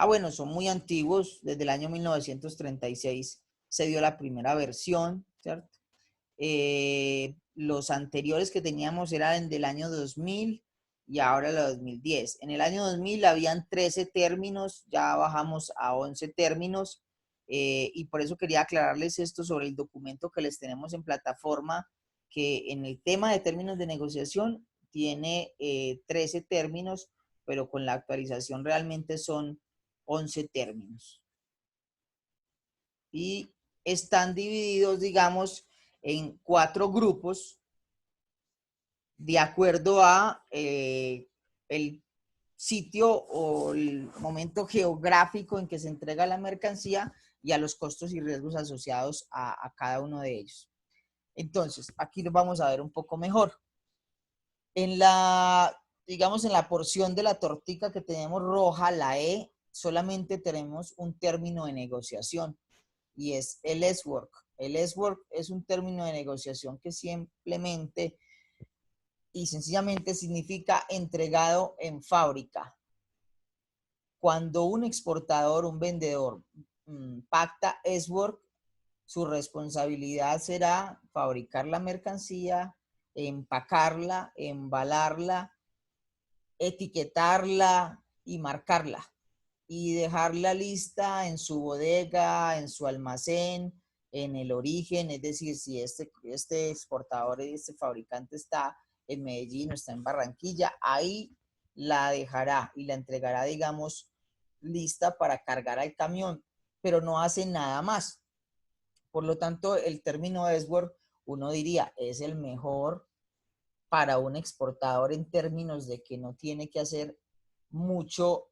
bueno, son muy antiguos, desde el año 1936 se dio la primera versión, ¿cierto? Los anteriores que teníamos eran del año 2000 y ahora la 2010. En el año 2000 habían 13 términos, ya bajamos a 11 términos, y por eso quería aclararles esto sobre el documento que les tenemos en plataforma, que en el tema de términos de negociación tiene 13 términos, pero con la actualización realmente son 11 términos. Y están divididos, digamos, en 4 grupos de acuerdo a el sitio o el momento geográfico en que se entrega la mercancía y a los costos y riesgos asociados a cada uno de ellos. Entonces, aquí lo vamos a ver un poco mejor. En la, digamos, en la porción de la tortica que tenemos roja, la E, solamente tenemos un término de negociación y es el S-Work. El S-Work es un término de negociación que simplemente y sencillamente significa entregado en fábrica. Cuando un exportador, un vendedor, pacta S-Work, su responsabilidad será fabricar la mercancía, empacarla, embalarla, etiquetarla y marcarla. Y dejarla lista en su bodega, en su almacén, en el origen, es decir, si este exportador y este fabricante está en Medellín o está en Barranquilla, ahí la dejará y la entregará, digamos, lista para cargar al camión, pero no hace nada más. Por lo tanto, el término S-Work, uno diría, es el mejor para un exportador en términos de que no tiene que hacer mucho,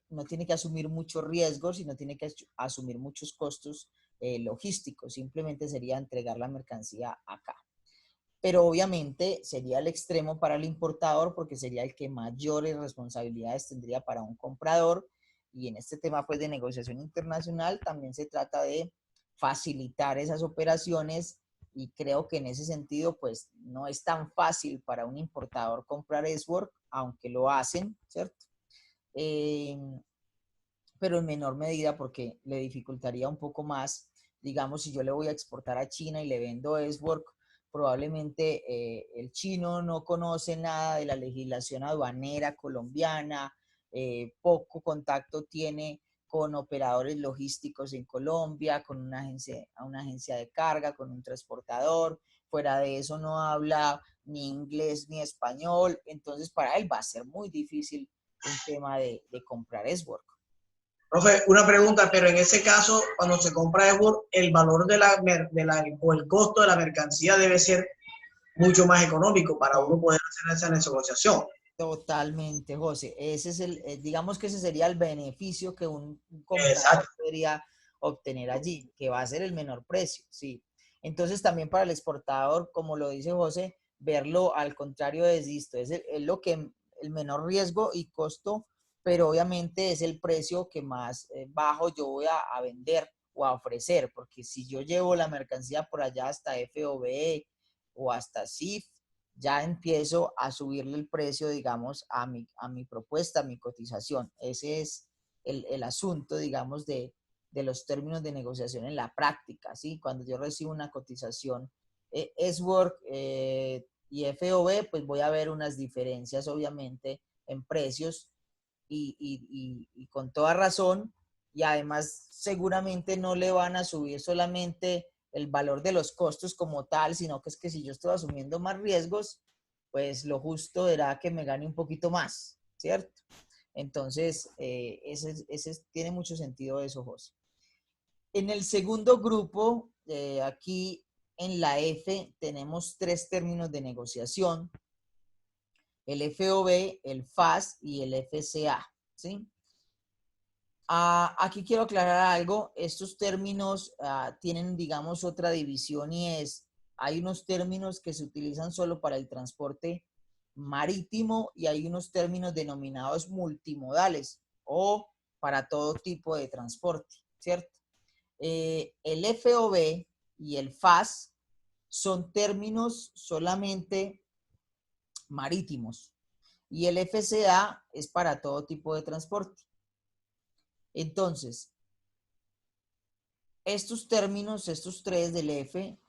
no tiene que asumir muchos riesgos y no tiene que asumir muchos costos logísticos, simplemente sería entregar la mercancía acá. Pero obviamente sería el extremo para el importador porque sería el que mayores responsabilidades tendría para un comprador, y en este tema pues de negociación internacional también se trata de facilitar esas operaciones, y creo que en ese sentido pues no es tan fácil para un importador comprar S-Work, aunque lo hacen, ¿cierto? Pero en menor medida porque le dificultaría un poco más. Digamos, si yo le voy a exportar a China y le vendo S-Work, probablemente el chino no conoce nada de la legislación aduanera colombiana, poco contacto tiene con operadores logísticos en Colombia, con una agencia de carga, con un transportador. Fuera de eso no habla ni inglés ni español, entonces para él va a ser muy difícil un tema de comprar S-Work. Profe, una pregunta, pero en ese caso, cuando se compra S-Work, el valor o el costo de la mercancía debe ser mucho más económico para uno poder hacer esa negociación. Totalmente, José. Ese es digamos que ese sería el beneficio que un comprador Exacto. podría obtener allí, que va a ser el menor precio, sí. Entonces también para el exportador, como lo dice José, verlo al contrario es listo, es lo que el menor riesgo y costo, pero obviamente es el precio que más bajo yo voy a vender o a ofrecer, porque si yo llevo la mercancía por allá hasta FOB o hasta CIF, ya empiezo a subirle el precio, digamos, a mi propuesta, a mi cotización. Ese es el asunto, digamos, de los términos de negociación en la práctica, ¿sí? Cuando yo recibo una cotización S-Work y FOB, pues voy a ver unas diferencias, obviamente, en precios y con toda razón, y además seguramente no le van a subir solamente el valor de los costos como tal, sino que es que si yo estoy asumiendo más riesgos, pues lo justo era que me gane un poquito más, ¿cierto? Entonces, ese tiene mucho sentido eso, José. En el segundo grupo, aquí en la F, tenemos 3 términos de negociación: el FOB, el FAS y el FCA, ¿sí? Aquí quiero aclarar algo. Estos términos tienen, digamos, otra división, y hay unos términos que se utilizan solo para el transporte marítimo y hay unos términos denominados multimodales o para todo tipo de transporte, ¿cierto? El FOB y el FAS son términos solamente marítimos y el FCA es para todo tipo de transporte. Entonces, estos términos, estos 3 del F,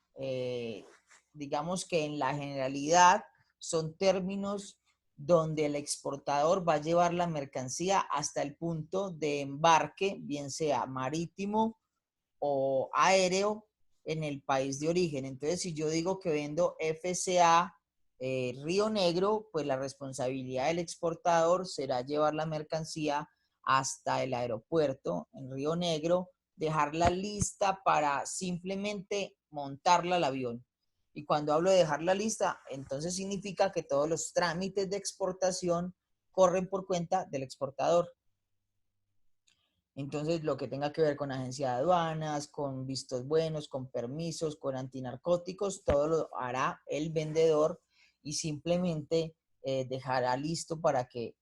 digamos que en la generalidad son términos donde el exportador va a llevar la mercancía hasta el punto de embarque, bien sea marítimo o aéreo, en el país de origen. Entonces, si yo digo que vendo FCA Río Negro, pues la responsabilidad del exportador será llevar la mercancía hasta el aeropuerto en Río Negro, dejarla lista para simplemente montarla al avión Y cuando hablo de dejarla lista, entonces significa que todos los trámites de exportación corren por cuenta del exportador. Entonces, lo que tenga que ver con agencia de aduanas, con vistos buenos, con permisos, con antinarcóticos, todo lo hará el vendedor y simplemente dejará listo para que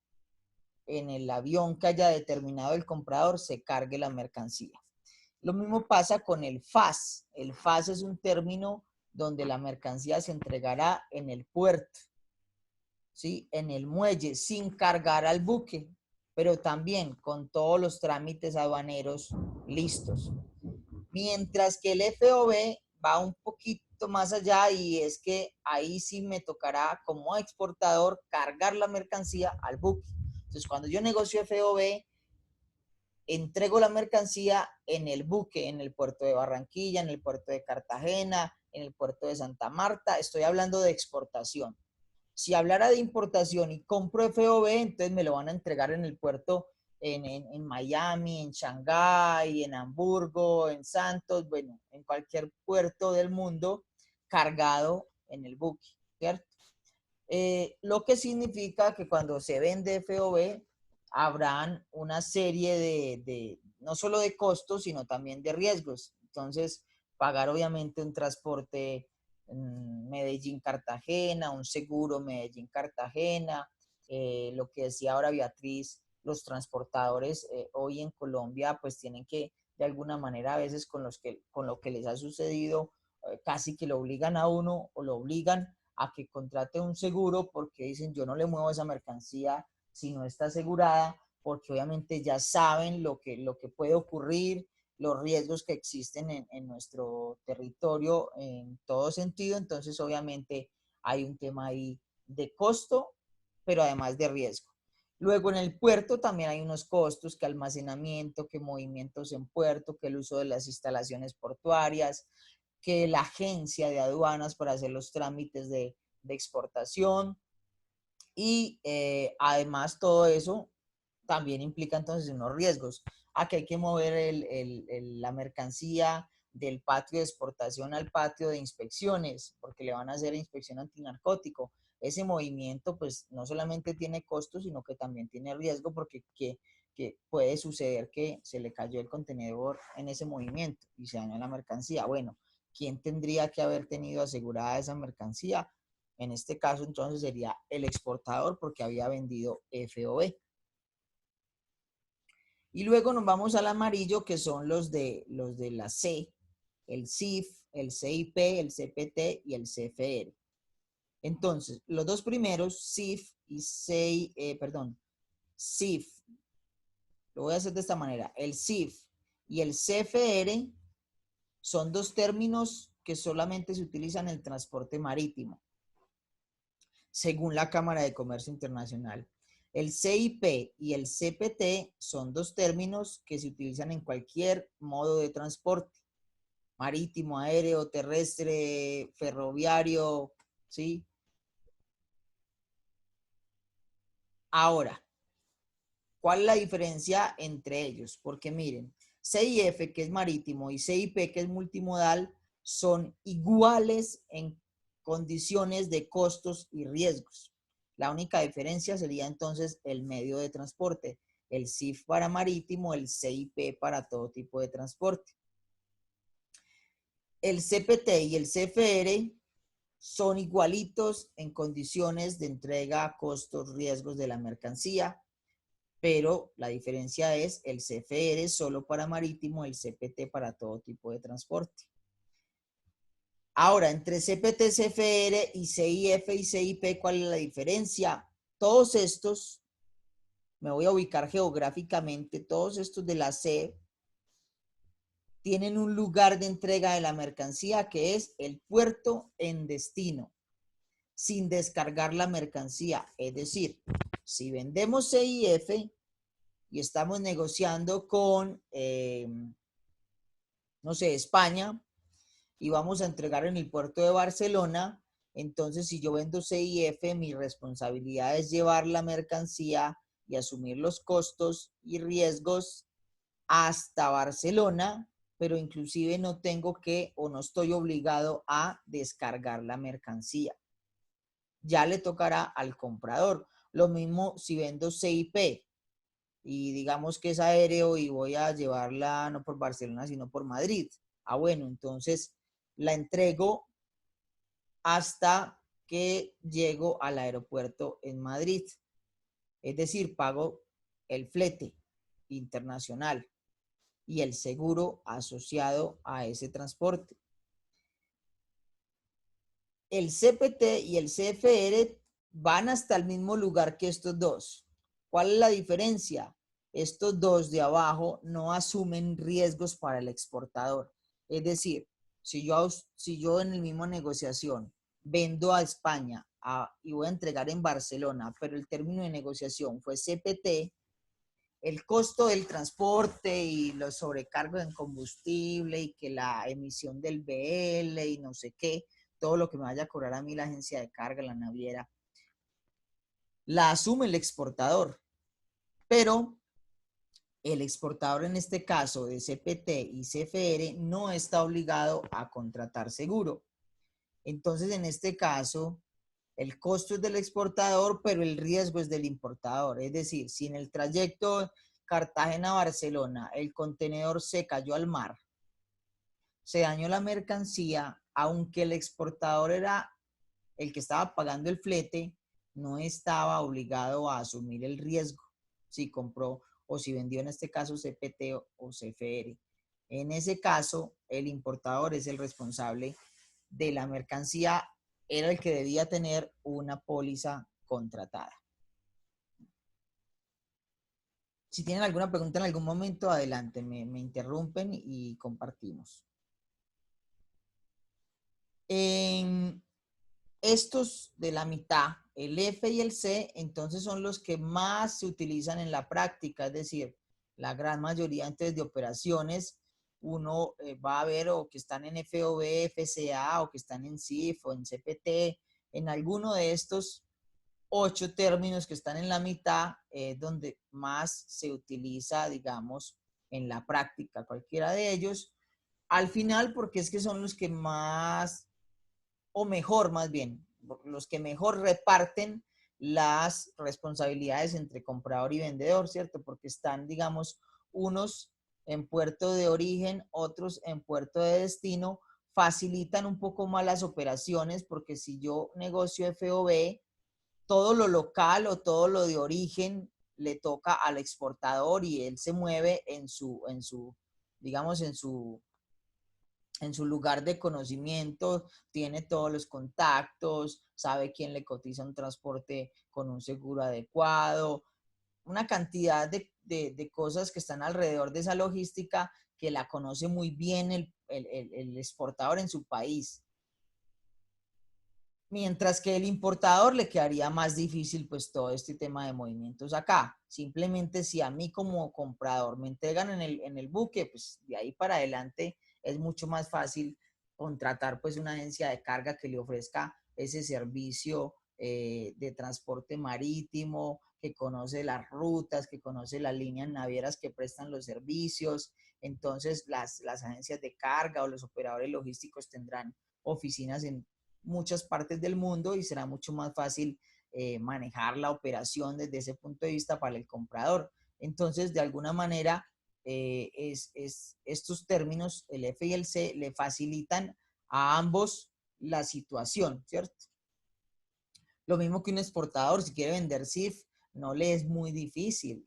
en el avión que haya determinado el comprador se cargue la mercancía. Lo mismo pasa con el FAS. El FAS es un término donde la mercancía se entregará en el puerto, ¿sí? En el muelle, sin cargar al buque, pero también con todos los trámites aduaneros listos. Mientras que el FOB va un poquito más allá y es que ahí sí me tocará como exportador cargar la mercancía al buque. Entonces, cuando yo negocio FOB, entrego la mercancía en el buque, en el puerto de Barranquilla, en el puerto de Cartagena, en el puerto de Santa Marta. Estoy hablando de exportación. Si hablara de importación y compro FOB, entonces me lo van a entregar en el puerto en Miami, en Shanghái, en Hamburgo, en Santos, bueno, en cualquier puerto del mundo cargado en el buque, ¿cierto? Lo que significa que cuando se vende FOB, habrán una serie no solo de costos, sino también de riesgos. Entonces, pagar obviamente un transporte Medellín-Cartagena, un seguro Medellín-Cartagena, lo que decía ahora Beatriz, los transportadores hoy en Colombia pues tienen que de alguna manera a veces con lo que les ha sucedido casi que lo obligan a uno o lo obligan a que contrate un seguro porque dicen yo no le muevo esa mercancía si no está asegurada, porque obviamente ya saben lo que puede ocurrir, los riesgos que existen en nuestro territorio en todo sentido. Entonces obviamente hay un tema ahí de costo, pero además de riesgo. Luego en el puerto también hay unos costos, que almacenamiento, que movimientos en puerto, que el uso de las instalaciones portuarias, que la agencia de aduanas para hacer los trámites de exportación y además todo eso también implica entonces unos riesgos. Aquí hay que mover la mercancía del patio de exportación al patio de inspecciones porque le van a hacer inspección antinarcótico. Ese movimiento pues no solamente tiene costos, sino que también tiene riesgo porque que puede suceder que se le cayó el contenedor en ese movimiento y se dañó la mercancía. Bueno, ¿quién tendría que haber tenido asegurada esa mercancía? En este caso, entonces, sería el exportador porque había vendido FOB. Y luego nos vamos al amarillo, que son los de la C, el CIF, el CIP, el CPT y el CFR. Entonces, los dos primeros, CIF y CIF, lo voy a hacer de esta manera. El CIF y el CFR son dos términos que solamente se utilizan en el transporte marítimo, según la Cámara de Comercio Internacional. El CIP y el CPT son dos términos que se utilizan en cualquier modo de transporte, marítimo, aéreo, terrestre, ferroviario, ¿sí? Ahora, ¿cuál es la diferencia entre ellos? Porque miren, CIF, que es marítimo, y CIP, que es multimodal, son iguales en condiciones de costos y riesgos. La única diferencia sería entonces el medio de transporte, el CIF para marítimo, el CIP para todo tipo de transporte. El CPT y el CFR son igualitos en condiciones de entrega, costos, riesgos de la mercancía, pero la diferencia es el CFR solo para marítimo, el CPT para todo tipo de transporte. Ahora, entre CPT, CFR y CIF y CIP, ¿cuál es la diferencia? Todos estos, me voy a ubicar geográficamente, todos estos de la C tienen un lugar de entrega de la mercancía que es el puerto en destino, sin descargar la mercancía. Es decir, si vendemos CIF y estamos negociando con, no sé, España, y vamos a entregar en el puerto de Barcelona, entonces si yo vendo CIF, mi responsabilidad es llevar la mercancía y asumir los costos y riesgos hasta Barcelona pero inclusive no tengo que o no estoy obligado a descargar la mercancía. Ya le tocará al comprador. Lo mismo si vendo CIP y digamos que es aéreo y voy a llevarla no por Barcelona, sino por Madrid. Ah, bueno, entonces la entrego hasta que llego al aeropuerto en Madrid. Es decir, pago el flete internacional y el seguro asociado a ese transporte. El CPT y el CFR van hasta el mismo lugar que estos dos. ¿Cuál es la diferencia? Estos dos de abajo no asumen riesgos para el exportador. Es decir, si yo en la misma negociación vendo a España y voy a entregar en Barcelona, pero el término de negociación fue CPT, el costo del transporte y los sobrecargos en combustible y que la emisión del BL y no sé qué, todo lo que me vaya a cobrar a mí la agencia de carga, la naviera, la asume el exportador. Pero el exportador en este caso de CPT y CFR no está obligado a contratar seguro. Entonces, en este caso, el costo es del exportador, pero el riesgo es del importador. Es decir, si en el trayecto Cartagena-Barcelona el contenedor se cayó al mar, se dañó la mercancía, aunque el exportador era el que estaba pagando el flete, no estaba obligado a asumir el riesgo si compró o si vendió en este caso CPT o CFR. En ese caso, el importador es el responsable de la mercancía, era el que debía tener una póliza contratada. Si tienen alguna pregunta en algún momento, adelante, me interrumpen y compartimos. En estos de la mitad, el F y el C, entonces son los que más se utilizan en la práctica, es decir, la gran mayoría entonces de operaciones, uno va a ver o que están en FOB, FCA, o que están en CIF o en CPT, en alguno de estos 8 términos que están en la mitad, donde más se utiliza, digamos, en la práctica, cualquiera de ellos, al final, porque es que son los que más, o mejor más bien, los que mejor reparten las responsabilidades entre comprador y vendedor, ¿cierto? Porque están, digamos, unos en puerto de origen, otros en puerto de destino, facilitan un poco más las operaciones, porque si yo negocio FOB, todo lo local o todo lo de origen le toca al exportador y él se mueve digamos, en su lugar de conocimiento, tiene todos los contactos, sabe quién le cotiza un transporte con un seguro adecuado, una cantidad de cosas que están alrededor de esa logística que la conoce muy bien el exportador en su país. Mientras que el importador le quedaría más difícil pues todo este tema de movimientos acá. Simplemente si a mí como comprador me entregan en el buque, pues de ahí para adelante es mucho más fácil contratar pues una agencia de carga que le ofrezca ese servicio de transporte marítimo, que conoce las rutas, que conoce las líneas navieras que prestan los servicios. Entonces las agencias de carga o los operadores logísticos tendrán oficinas en muchas partes del mundo y será mucho más fácil manejar la operación desde ese punto de vista para el comprador. Entonces, de alguna manera, estos términos, el F y el C, le facilitan a ambos la situación, ¿cierto? Lo mismo que un exportador, si quiere vender CIF, no le es muy difícil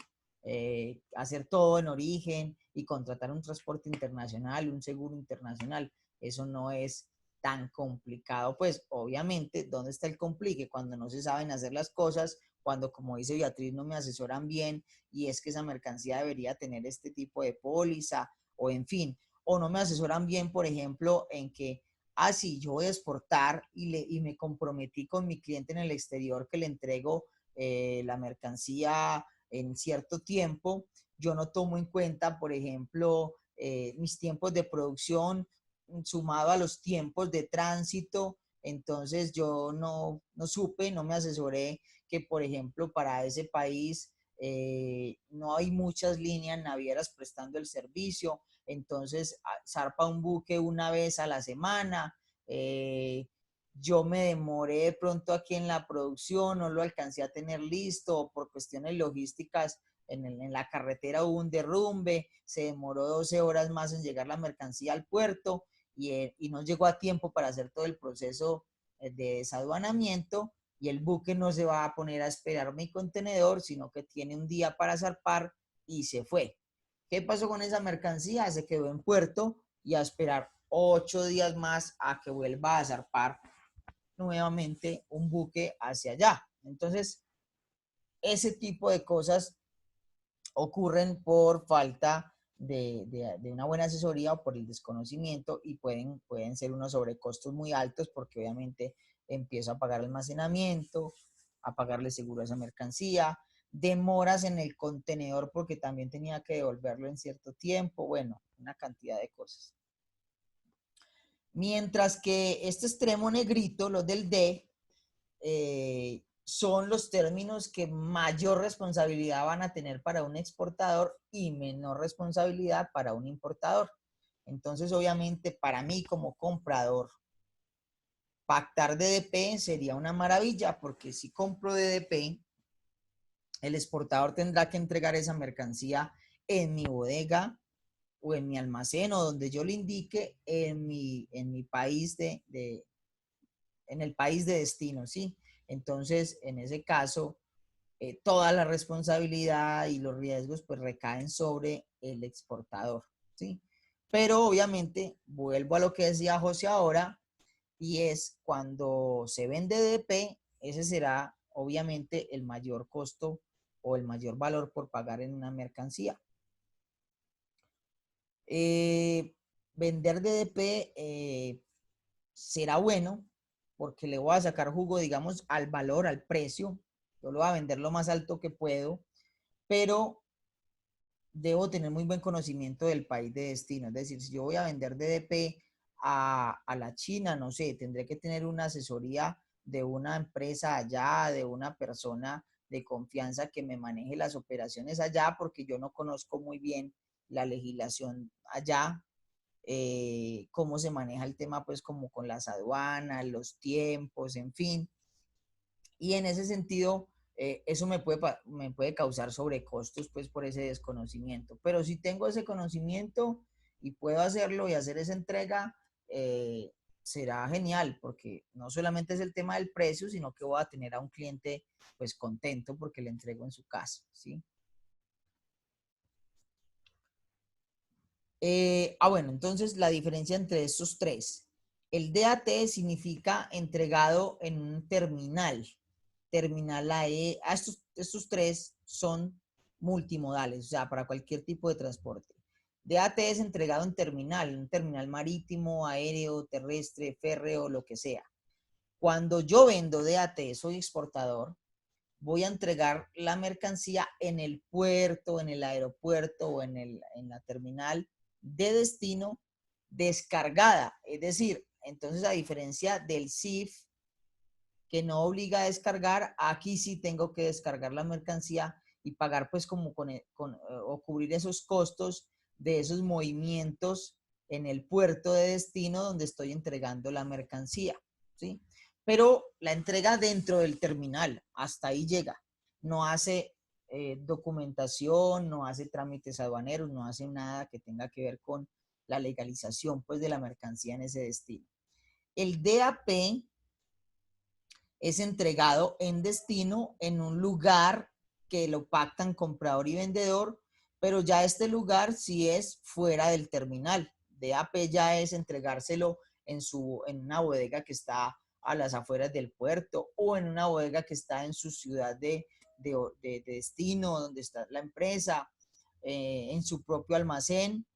hacer todo en origen y contratar un transporte internacional, un seguro internacional. Eso no es tan complicado, pues obviamente, ¿dónde está el complique? Cuando no se saben hacer las cosas, cuando, como dice Beatriz, no me asesoran bien y es que esa mercancía debería tener este tipo de póliza o en fin, o no me asesoran bien, por ejemplo, en que, sí, yo voy a exportar y me comprometí con mi cliente en el exterior que le entrego la mercancía en cierto tiempo, yo no tomo en cuenta, por ejemplo, mis tiempos de producción, sumado a los tiempos de tránsito, entonces yo no supe, no me asesoré que, por ejemplo, para ese país no hay muchas líneas navieras prestando el servicio, entonces zarpa un buque una vez a la semana. Yo me demoré de pronto aquí en la producción, no lo alcancé a tener listo, por cuestiones logísticas en la carretera hubo un derrumbe, se demoró 12 horas más en llegar la mercancía al puerto y no llegó a tiempo para hacer todo el proceso de desaduanamiento, y el buque no se va a poner a esperar mi contenedor, sino que tiene un día para zarpar y se fue. ¿Qué pasó con esa mercancía? Se quedó en puerto y a esperar 8 días más a que vuelva a zarpar nuevamente un buque hacia allá. Entonces, ese tipo de cosas ocurren por falta de una buena asesoría o por el desconocimiento, y pueden ser unos sobrecostos muy altos, porque obviamente empiezo a pagar almacenamiento, a pagarle seguro a esa mercancía, demoras en el contenedor porque también tenía que devolverlo en cierto tiempo, bueno, una cantidad de cosas. Mientras que este extremo negrito, los del D, son los términos que mayor responsabilidad van a tener para un exportador y menor responsabilidad para un importador. Entonces, obviamente, para mí como comprador, pactar DDP sería una maravilla, porque si compro DDP, el exportador tendrá que entregar esa mercancía en mi bodega o en mi almacén, o donde yo le indique en mi país en el país de destino, ¿sí? Entonces, en ese caso, toda la responsabilidad y los riesgos pues recaen sobre el exportador, ¿sí? Pero obviamente, vuelvo a lo que decía José ahora, y es cuando se vende DP, ese será obviamente el mayor costo o el mayor valor por pagar en una mercancía. Vender DDP será bueno, porque le voy a sacar jugo, digamos, al valor, al precio. Yo lo voy a vender lo más alto que puedo, pero debo tener muy buen conocimiento del país de destino. Es decir, si yo voy a vender DDP a la China, no sé, tendré que tener una asesoría de una empresa allá, de una persona de confianza que me maneje las operaciones allá, porque yo no conozco muy bien la legislación allá, cómo se maneja el tema pues como con las aduanas, los tiempos, en fin. Y en ese sentido, eso me puede causar sobrecostos pues por ese desconocimiento. Pero si tengo ese conocimiento y puedo hacerlo y hacer esa entrega, será genial, porque no solamente es el tema del precio, sino que voy a tener a un cliente pues contento porque le entrego en su casa, ¿sí? Bueno, entonces la diferencia entre estos tres. El DAT significa entregado en un terminal. Terminal AE. Estos tres son multimodales, o sea, para cualquier tipo de transporte. DAT es entregado en un terminal marítimo, aéreo, terrestre, férreo, lo que sea. Cuando yo vendo DAT, soy exportador, voy a entregar la mercancía en el puerto, en el aeropuerto o en la terminal de destino descargada. Es decir, entonces, a diferencia del CIF, que no obliga a descargar, aquí sí tengo que descargar la mercancía y pagar pues como o cubrir esos costos de esos movimientos en el puerto de destino donde estoy entregando la mercancía, ¿sí? Pero la entrega dentro del terminal, hasta ahí llega. No hace documentación, no hace trámites aduaneros, no hace nada que tenga que ver con la legalización pues de la mercancía en ese destino. El DAP es entregado en destino en un lugar que lo pactan comprador y vendedor, pero ya este lugar sí es fuera del terminal. DAP ya es entregárselo en una bodega que está a las afueras del puerto, o en una bodega que está en su ciudad de destino, donde está la empresa, en su propio almacén,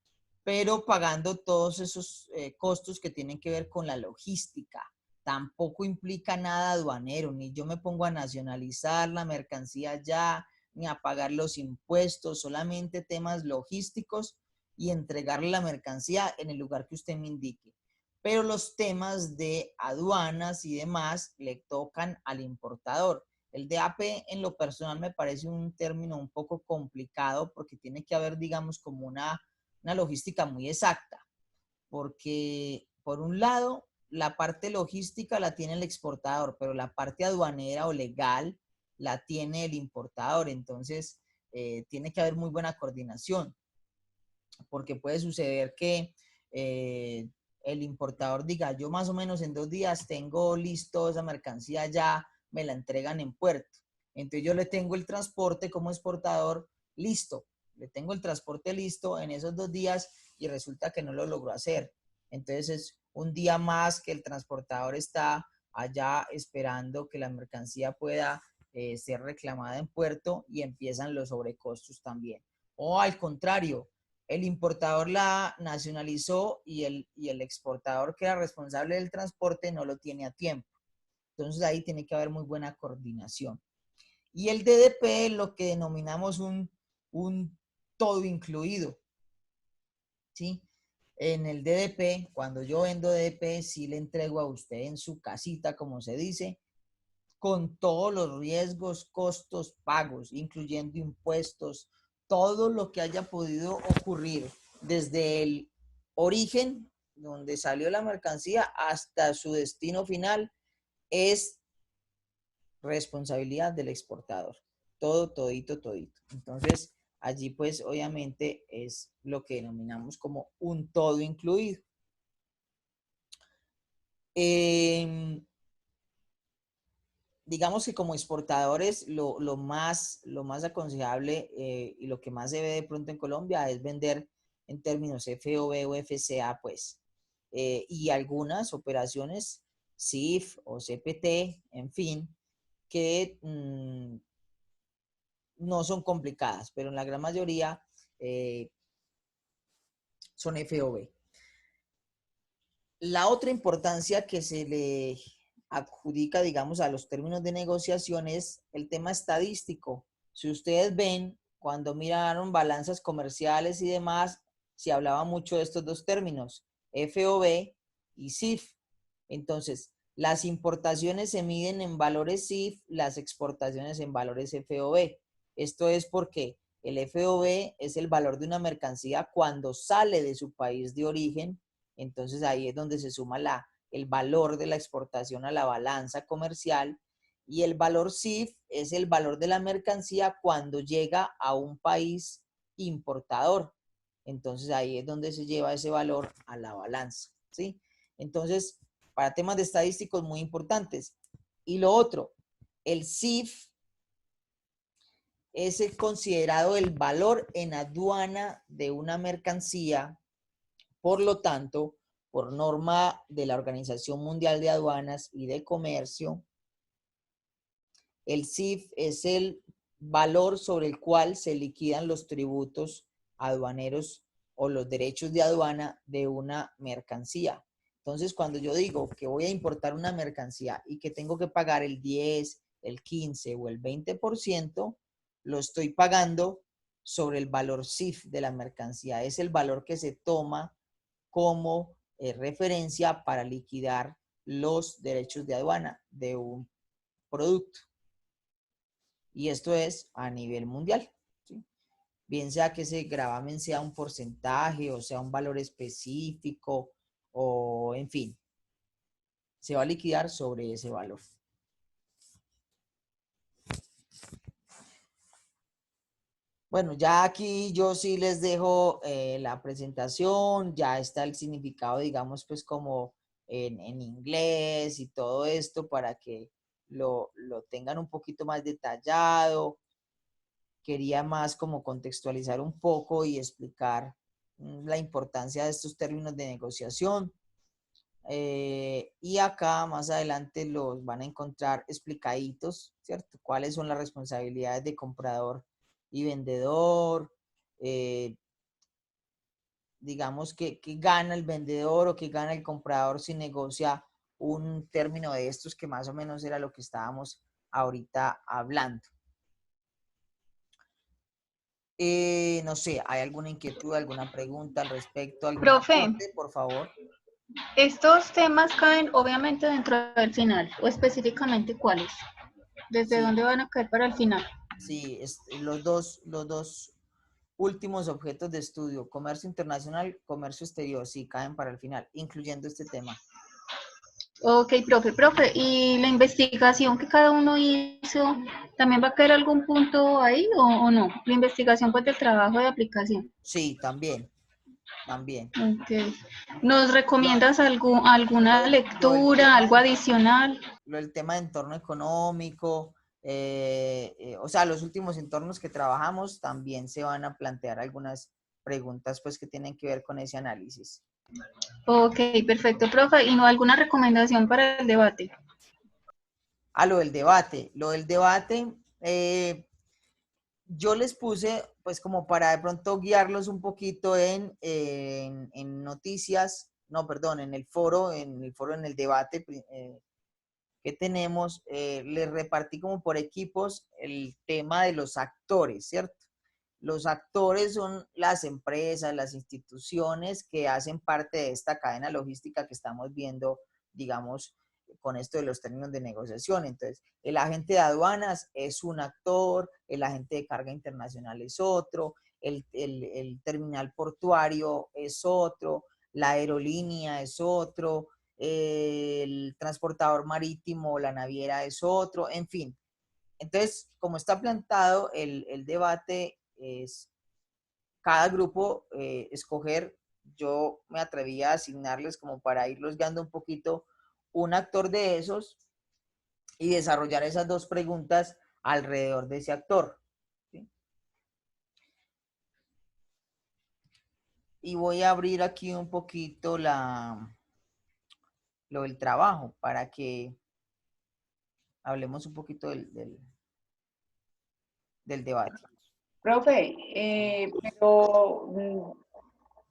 pero pagando todos esos costos que tienen que ver con la logística. Tampoco implica nada aduanero, ni yo me pongo a nacionalizar la mercancía ya, ni a pagar los impuestos, solamente temas logísticos y entregarle la mercancía en el lugar que usted me indique. Pero los temas de aduanas y demás le tocan al importador. El DAP en lo personal me parece un término un poco complicado, porque tiene que haber, digamos, como una una logística muy exacta, porque por un lado, la parte logística la tiene el exportador, pero la parte aduanera o legal la tiene el importador. Entonces, tiene que haber muy buena coordinación, porque puede suceder que el importador diga, yo más o menos en 2 días tengo listo esa mercancía, ya me la entregan en puerto. Entonces yo le tengo el transporte como exportador listo, le tengo el transporte listo en esos 2 días y resulta que no lo logró hacer. Entonces es un día más que el transportador está allá esperando que la mercancía pueda ser reclamada en puerto y empiezan los sobrecostos también. O al contrario, el importador la nacionalizó y el exportador que era responsable del transporte no lo tiene a tiempo. Entonces ahí tiene que haber muy buena coordinación. Y el DDP es lo que denominamos un todo incluido, ¿sí? En el DDP, cuando yo vendo DDP, sí le entrego a usted en su casita, como se dice, con todos los riesgos, costos, pagos, incluyendo impuestos, todo lo que haya podido ocurrir desde el origen, donde salió la mercancía, hasta su destino final, es responsabilidad del exportador. Todo, todito, todito. Entonces, allí pues obviamente es lo que denominamos como un todo incluido. Digamos que como exportadores lo más aconsejable y lo que más se ve de pronto en Colombia es vender en términos FOB o FCA, pues. Y algunas operaciones CIF o CPT, en fin, que no son complicadas, pero en la gran mayoría son FOB. La otra importancia que se le adjudica, digamos, a los términos de negociación es el tema estadístico. Si ustedes ven, cuando miraron balanzas comerciales y demás, se hablaba mucho de estos dos términos, FOB y CIF. Entonces, las importaciones se miden en valores CIF, las exportaciones en valores FOB. Esto es porque el FOB es el valor de una mercancía cuando sale de su país de origen. Entonces ahí es donde se suma el valor de la exportación a la balanza comercial, y el valor CIF es el valor de la mercancía cuando llega a un país importador. Entonces ahí es donde se lleva ese valor a la balanza, ¿sí? Entonces, para temas de estadísticos muy importantes. Y lo otro, el CIF es considerado el valor en aduana de una mercancía. Por lo tanto, por norma de la Organización Mundial de Aduanas y de Comercio, el CIF es el valor sobre el cual se liquidan los tributos aduaneros o los derechos de aduana de una mercancía. Entonces, cuando yo digo que voy a importar una mercancía y que tengo que pagar el 10, el 15 o el 20%, lo estoy pagando sobre el valor CIF de la mercancía. Es el valor que se toma como referencia para liquidar los derechos de aduana de un producto. Y esto es a nivel mundial, ¿sí? Bien sea que ese gravamen sea un porcentaje o sea un valor específico o en fin, se va a liquidar sobre ese valor. Bueno, ya aquí yo sí les dejo la presentación, ya está el significado, digamos, pues como en inglés y todo esto para que lo tengan un poquito más detallado. Quería más como contextualizar un poco y explicar la importancia de estos términos de negociación. Y acá más adelante los van a encontrar explicaditos, ¿cierto? Cuáles son las responsabilidades de comprador y vendedor, digamos que gana el vendedor o que gana el comprador si negocia un término de estos, que más o menos era lo que estábamos ahorita hablando. No sé, ¿hay alguna inquietud, alguna pregunta al respecto? Profe. Por favor. Estos temas caen obviamente dentro del final, o específicamente cuáles. ¿Desde Sí. dónde van a caer para el final? Sí, los dos últimos objetos de estudio, comercio internacional, comercio exterior, sí, caen para el final, incluyendo este tema. Ok, profe, ¿y la investigación que cada uno hizo, también va a caer algún punto ahí o no? La investigación pues del trabajo de aplicación. Sí, también. Ok. ¿Nos recomiendas alguna Lo del lectura, tema algo adicional? lo del tema de entorno económico, o sea, los últimos entornos que trabajamos también se van a plantear algunas preguntas pues que tienen que ver con ese análisis. Ok, perfecto, profe. ¿Y no alguna recomendación para el debate? Lo del debate. Yo les puse, pues como para de pronto guiarlos un poquito en noticias, no, perdón, en el foro, en el debate que tenemos, les repartí como por equipos el tema de los actores, ¿cierto? Los actores son las empresas, las instituciones que hacen parte de esta cadena logística que estamos viendo, digamos, con esto de los términos de negociación. Entonces, el agente de aduanas es un actor, el agente de carga internacional es otro, el terminal portuario es otro, la aerolínea es otro, el transportador marítimo, la naviera es otro, en fin. Entonces, como está plantado el debate, es cada grupo escoger, yo me atreví a asignarles como para irlos guiando un poquito un actor de esos y desarrollar esas dos preguntas alrededor de ese actor. ¿Sí? Y voy a abrir aquí un poquito lo del trabajo para que hablemos un poquito del debate. Profe, pero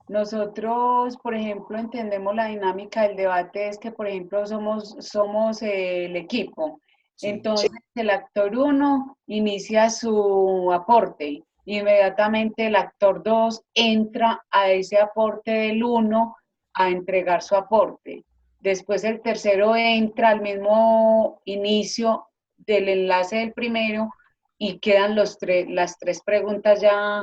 nosotros, por ejemplo, entendemos la dinámica del debate, es que, por ejemplo, somos el equipo. Sí. Entonces, el actor 1 inicia su aporte. Inmediatamente el actor 2 entra a ese aporte del 1 a entregar su aporte. Después el tercero entra al mismo inicio del enlace del primero y quedan las tres preguntas ya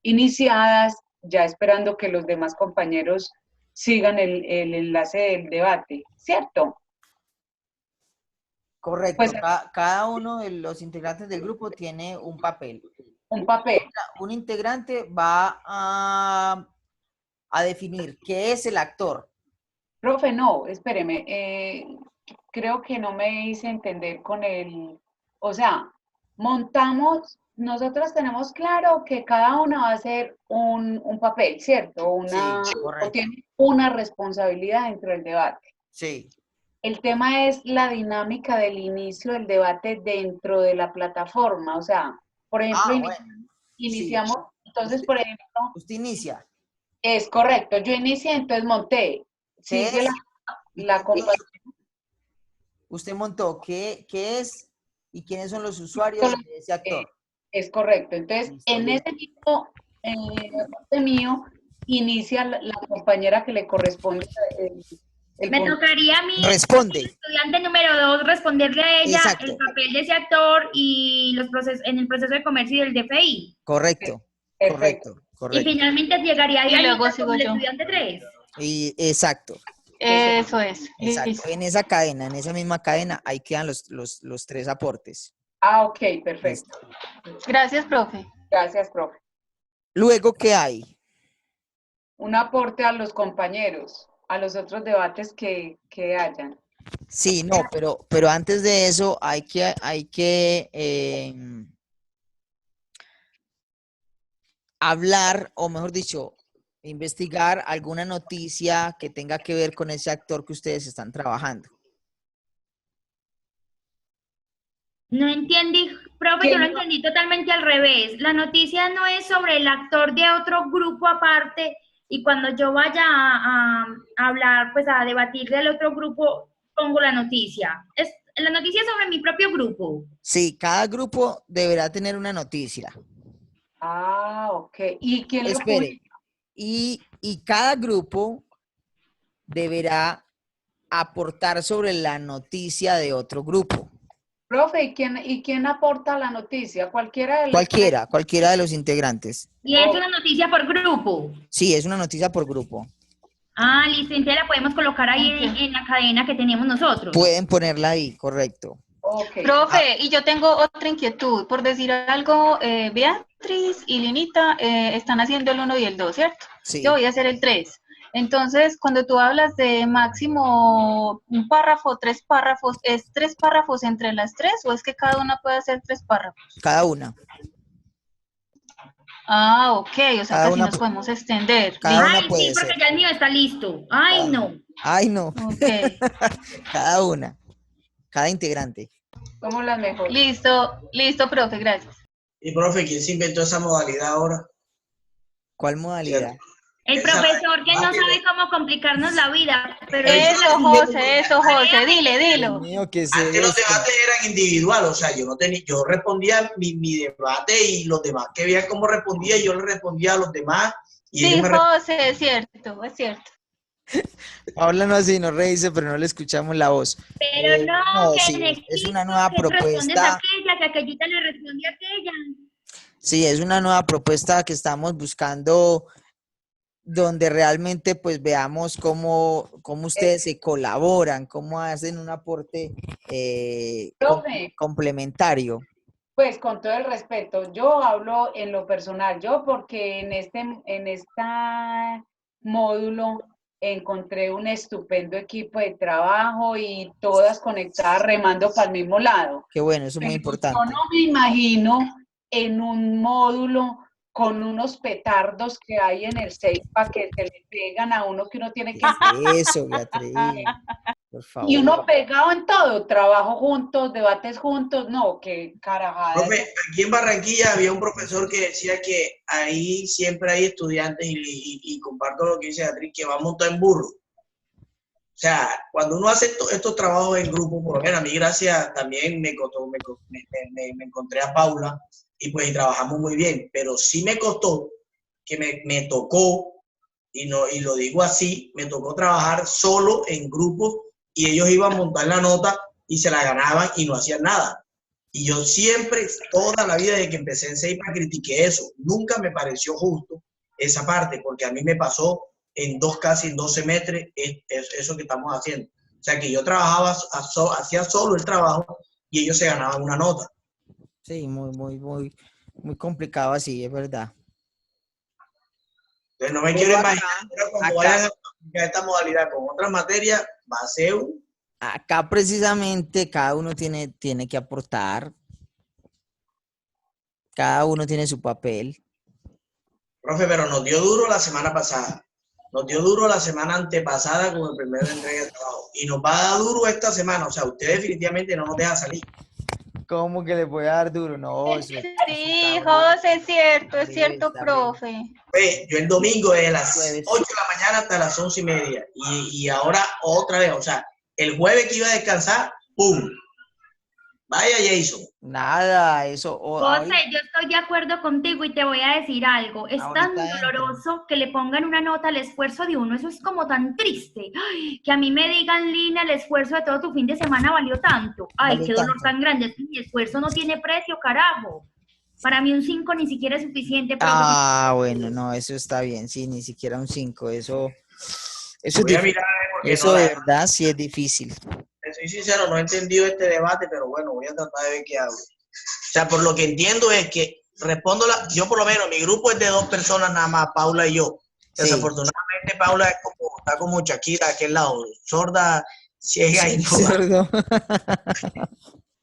iniciadas, ya esperando que los demás compañeros sigan el enlace del debate, ¿cierto? Correcto. Pues Cada uno de los integrantes del grupo tiene un papel. un papel. Un integrante va a definir qué es el actor. Profe, no, espéreme, creo que no me hice entender con o sea, nosotros tenemos claro que cada una va a hacer un papel, ¿cierto? Sí, O correcto. tiene una responsabilidad dentro del debate. Sí. El tema es la dinámica del inicio del debate dentro de la plataforma, o sea, por ejemplo, Bueno. iniciamos, Sí. entonces, por ejemplo, Usted inicia. es correcto, yo inicié, entonces monté, ¿Qué sigue es? la compañía. Usted montó qué es y quiénes son los usuarios de ese actor. Es correcto. Entonces, Listo. en ese mismo parte mío, inicia la compañera que le corresponde el Me punto. tocaría a mí, Responde. estudiante número 2, responderle a ella Exacto. el papel de ese actor y en el proceso de comercio y del DFI. Correcto. Perfecto. Y Correcto. finalmente llegaría Y luego Dianita sigo como el yo. estudiante 3. Y exacto. Eso es. Exacto. Listo. En esa cadena, en esa misma cadena, ahí quedan los tres aportes. Ah, ok, perfecto. Gracias, profe. Gracias, profe. Luego, ¿qué hay? Un aporte a los compañeros, a los otros debates que hayan. Sí, no, pero antes de eso hay que hablar, o mejor dicho, investigar alguna noticia que tenga que ver con ese actor que ustedes están trabajando. No entendí, profe, yo lo entendí totalmente al revés. La noticia no es sobre el actor de otro grupo aparte y cuando yo vaya a hablar, pues a debatir del otro grupo, pongo la noticia. La noticia es sobre mi propio grupo. Sí, cada grupo deberá tener una noticia. Ah, ok. ¿Y quién lo Espere. publica? Y cada grupo deberá aportar sobre la noticia de otro grupo. Profe, ¿y quién aporta la noticia? Cualquiera de los Cualquiera de los integrantes. Y es una noticia por grupo. Sí, es una noticia por grupo. Ah, listo, entonces la podemos colocar ahí en la cadena que tenemos nosotros. Pueden ponerla ahí, correcto. Ok. Profe, y yo tengo otra inquietud. Por decir algo, Beatriz y Linita están haciendo el 1 y el 2, ¿cierto? Sí. Yo voy a hacer el 3. Entonces, cuando tú hablas de máximo un párrafo, 3 párrafos, ¿es 3 párrafos entre las 3 o es que cada una puede hacer 3 párrafos? Cada una. Ah, ok, o sea Cada que así una nos podemos extender. Cada una Ay, puede sí, porque ser. ya el mío está listo. Ay, no. Ay, no. Ok, Cada una. Cada integrante. Somos las mejores. listo, profe, gracias. Y profe, ¿quién se inventó esa modalidad ahora? ¿Cuál modalidad? El Esa- profesor que no rápido. sabe cómo complicarnos la vida, pero Eso, José, dilo. Dios mío, ¿qué es Antes los esto? debates eran individuales, o sea, yo respondía mi debate y los demás que veían cómo respondía, yo le respondía a los demás y Sí, ellos me José, es cierto, es cierto. Paula no así, no reíse, pero no le escuchamos la voz. pero no, que Sí, en es equipo, una nueva que respondes a propuesta. aquella, que aquellita le responde a aquella. Sí, es una nueva propuesta que estamos buscando donde realmente pues veamos cómo ustedes se colaboran, cómo hacen un aporte Profe. complementario. Pues con todo el respeto, yo hablo en lo personal, yo porque en este módulo encontré un estupendo equipo de trabajo y todas conectadas remando para el mismo lado. Qué bueno, eso es muy Pero importante. yo no me imagino en un módulo con unos petardos que hay en el para que se le pegan a uno que uno tiene que... Eso, Beatriz, por favor. Y uno pegado en todo, trabajo juntos, debates juntos, no, qué carajada. Profe, aquí en Barranquilla había un profesor que decía que ahí siempre hay estudiantes y comparto lo que dice Beatriz, que va a montar en burro. O sea, cuando uno hace estos trabajos en grupo, por lo menos a mí gracias también me encontré a Paula y pues trabajamos muy bien, pero sí me costó que me tocó, y lo digo así, me tocó trabajar solo en grupo y ellos iban a montar la nota y se la ganaban y no hacían nada. Y yo siempre, toda la vida desde que empecé en CEIPA, critiqué eso. Nunca me pareció justo esa parte, porque a mí me pasó casi en 12 semestres eso que estamos haciendo. O sea, que yo trabajaba, hacía solo el trabajo y ellos se ganaban una nota. Sí, muy complicado así, es verdad. Entonces no me quiero imaginar cuando vayan a aplicar esta modalidad con otras materias, va a ser un... Acá precisamente cada uno tiene que aportar. Cada uno tiene su papel. Profe, pero nos dio duro la semana pasada. Nos dio duro la semana antepasada con el primer entrega de trabajo. Y nos va a dar duro esta semana. O sea, usted definitivamente no nos deja salir. ¿Cómo que le voy a dar duro? No, eso Sí, está José, es cierto, está profe. Pues, yo el domingo desde las 8 de la mañana hasta las 11:30. Y ahora otra vez, o sea, el jueves que iba a descansar, ¡pum! Vaya Jason. nada, eso. José, yo estoy de acuerdo contigo y te voy a decir algo. Es tan Ahorita entra. doloroso que le pongan una nota al esfuerzo de uno. Eso es como tan triste. Ay, que a mí me digan, Lina, el esfuerzo de todo tu fin de semana valió tanto. Ay, Valió qué dolor tanto. tan grande. Es que mi esfuerzo no tiene precio, carajo. Para mí un 5 ni siquiera es suficiente. Pero Ah, bueno, no, eso está bien. Sí, ni siquiera un 5. Eso es Voy a difícil. mirar porque Eso no, de verdad sí es difícil. soy sincero, no he entendido este debate, pero bueno, voy a tratar de ver qué hago. O sea, por lo que entiendo es que yo por lo menos, mi grupo es de 2 personas nada más, Paula y yo. Sí. Desafortunadamente, Paula está como Shakira, a aquel lado, sorda, ciega y no. Cerdo.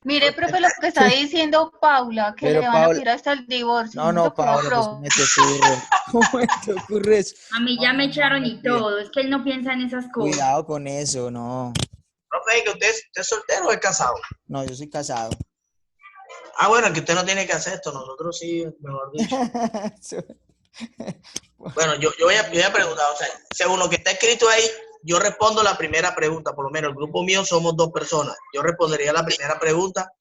Mire, profe, lo que está diciendo Paula, que Pero le van a Paula- pedir hasta el divorcio. No, ¿Cómo Paula, pues ¿cómo te ocurre? ¿Cómo te ocurre eso? a mí ya me echaron y todo. Es que él no piensa en esas cosas. Cuidado con eso, no. Profe, que usted es soltero o es casado. No, yo soy casado. Ah, bueno, que usted no tiene que hacer esto, nosotros sí, mejor dicho. Bueno, yo voy a preguntar, o sea, según lo que está escrito ahí, yo respondo la primera pregunta, por lo menos el grupo mío somos 2 personas. Yo respondería la primera pregunta,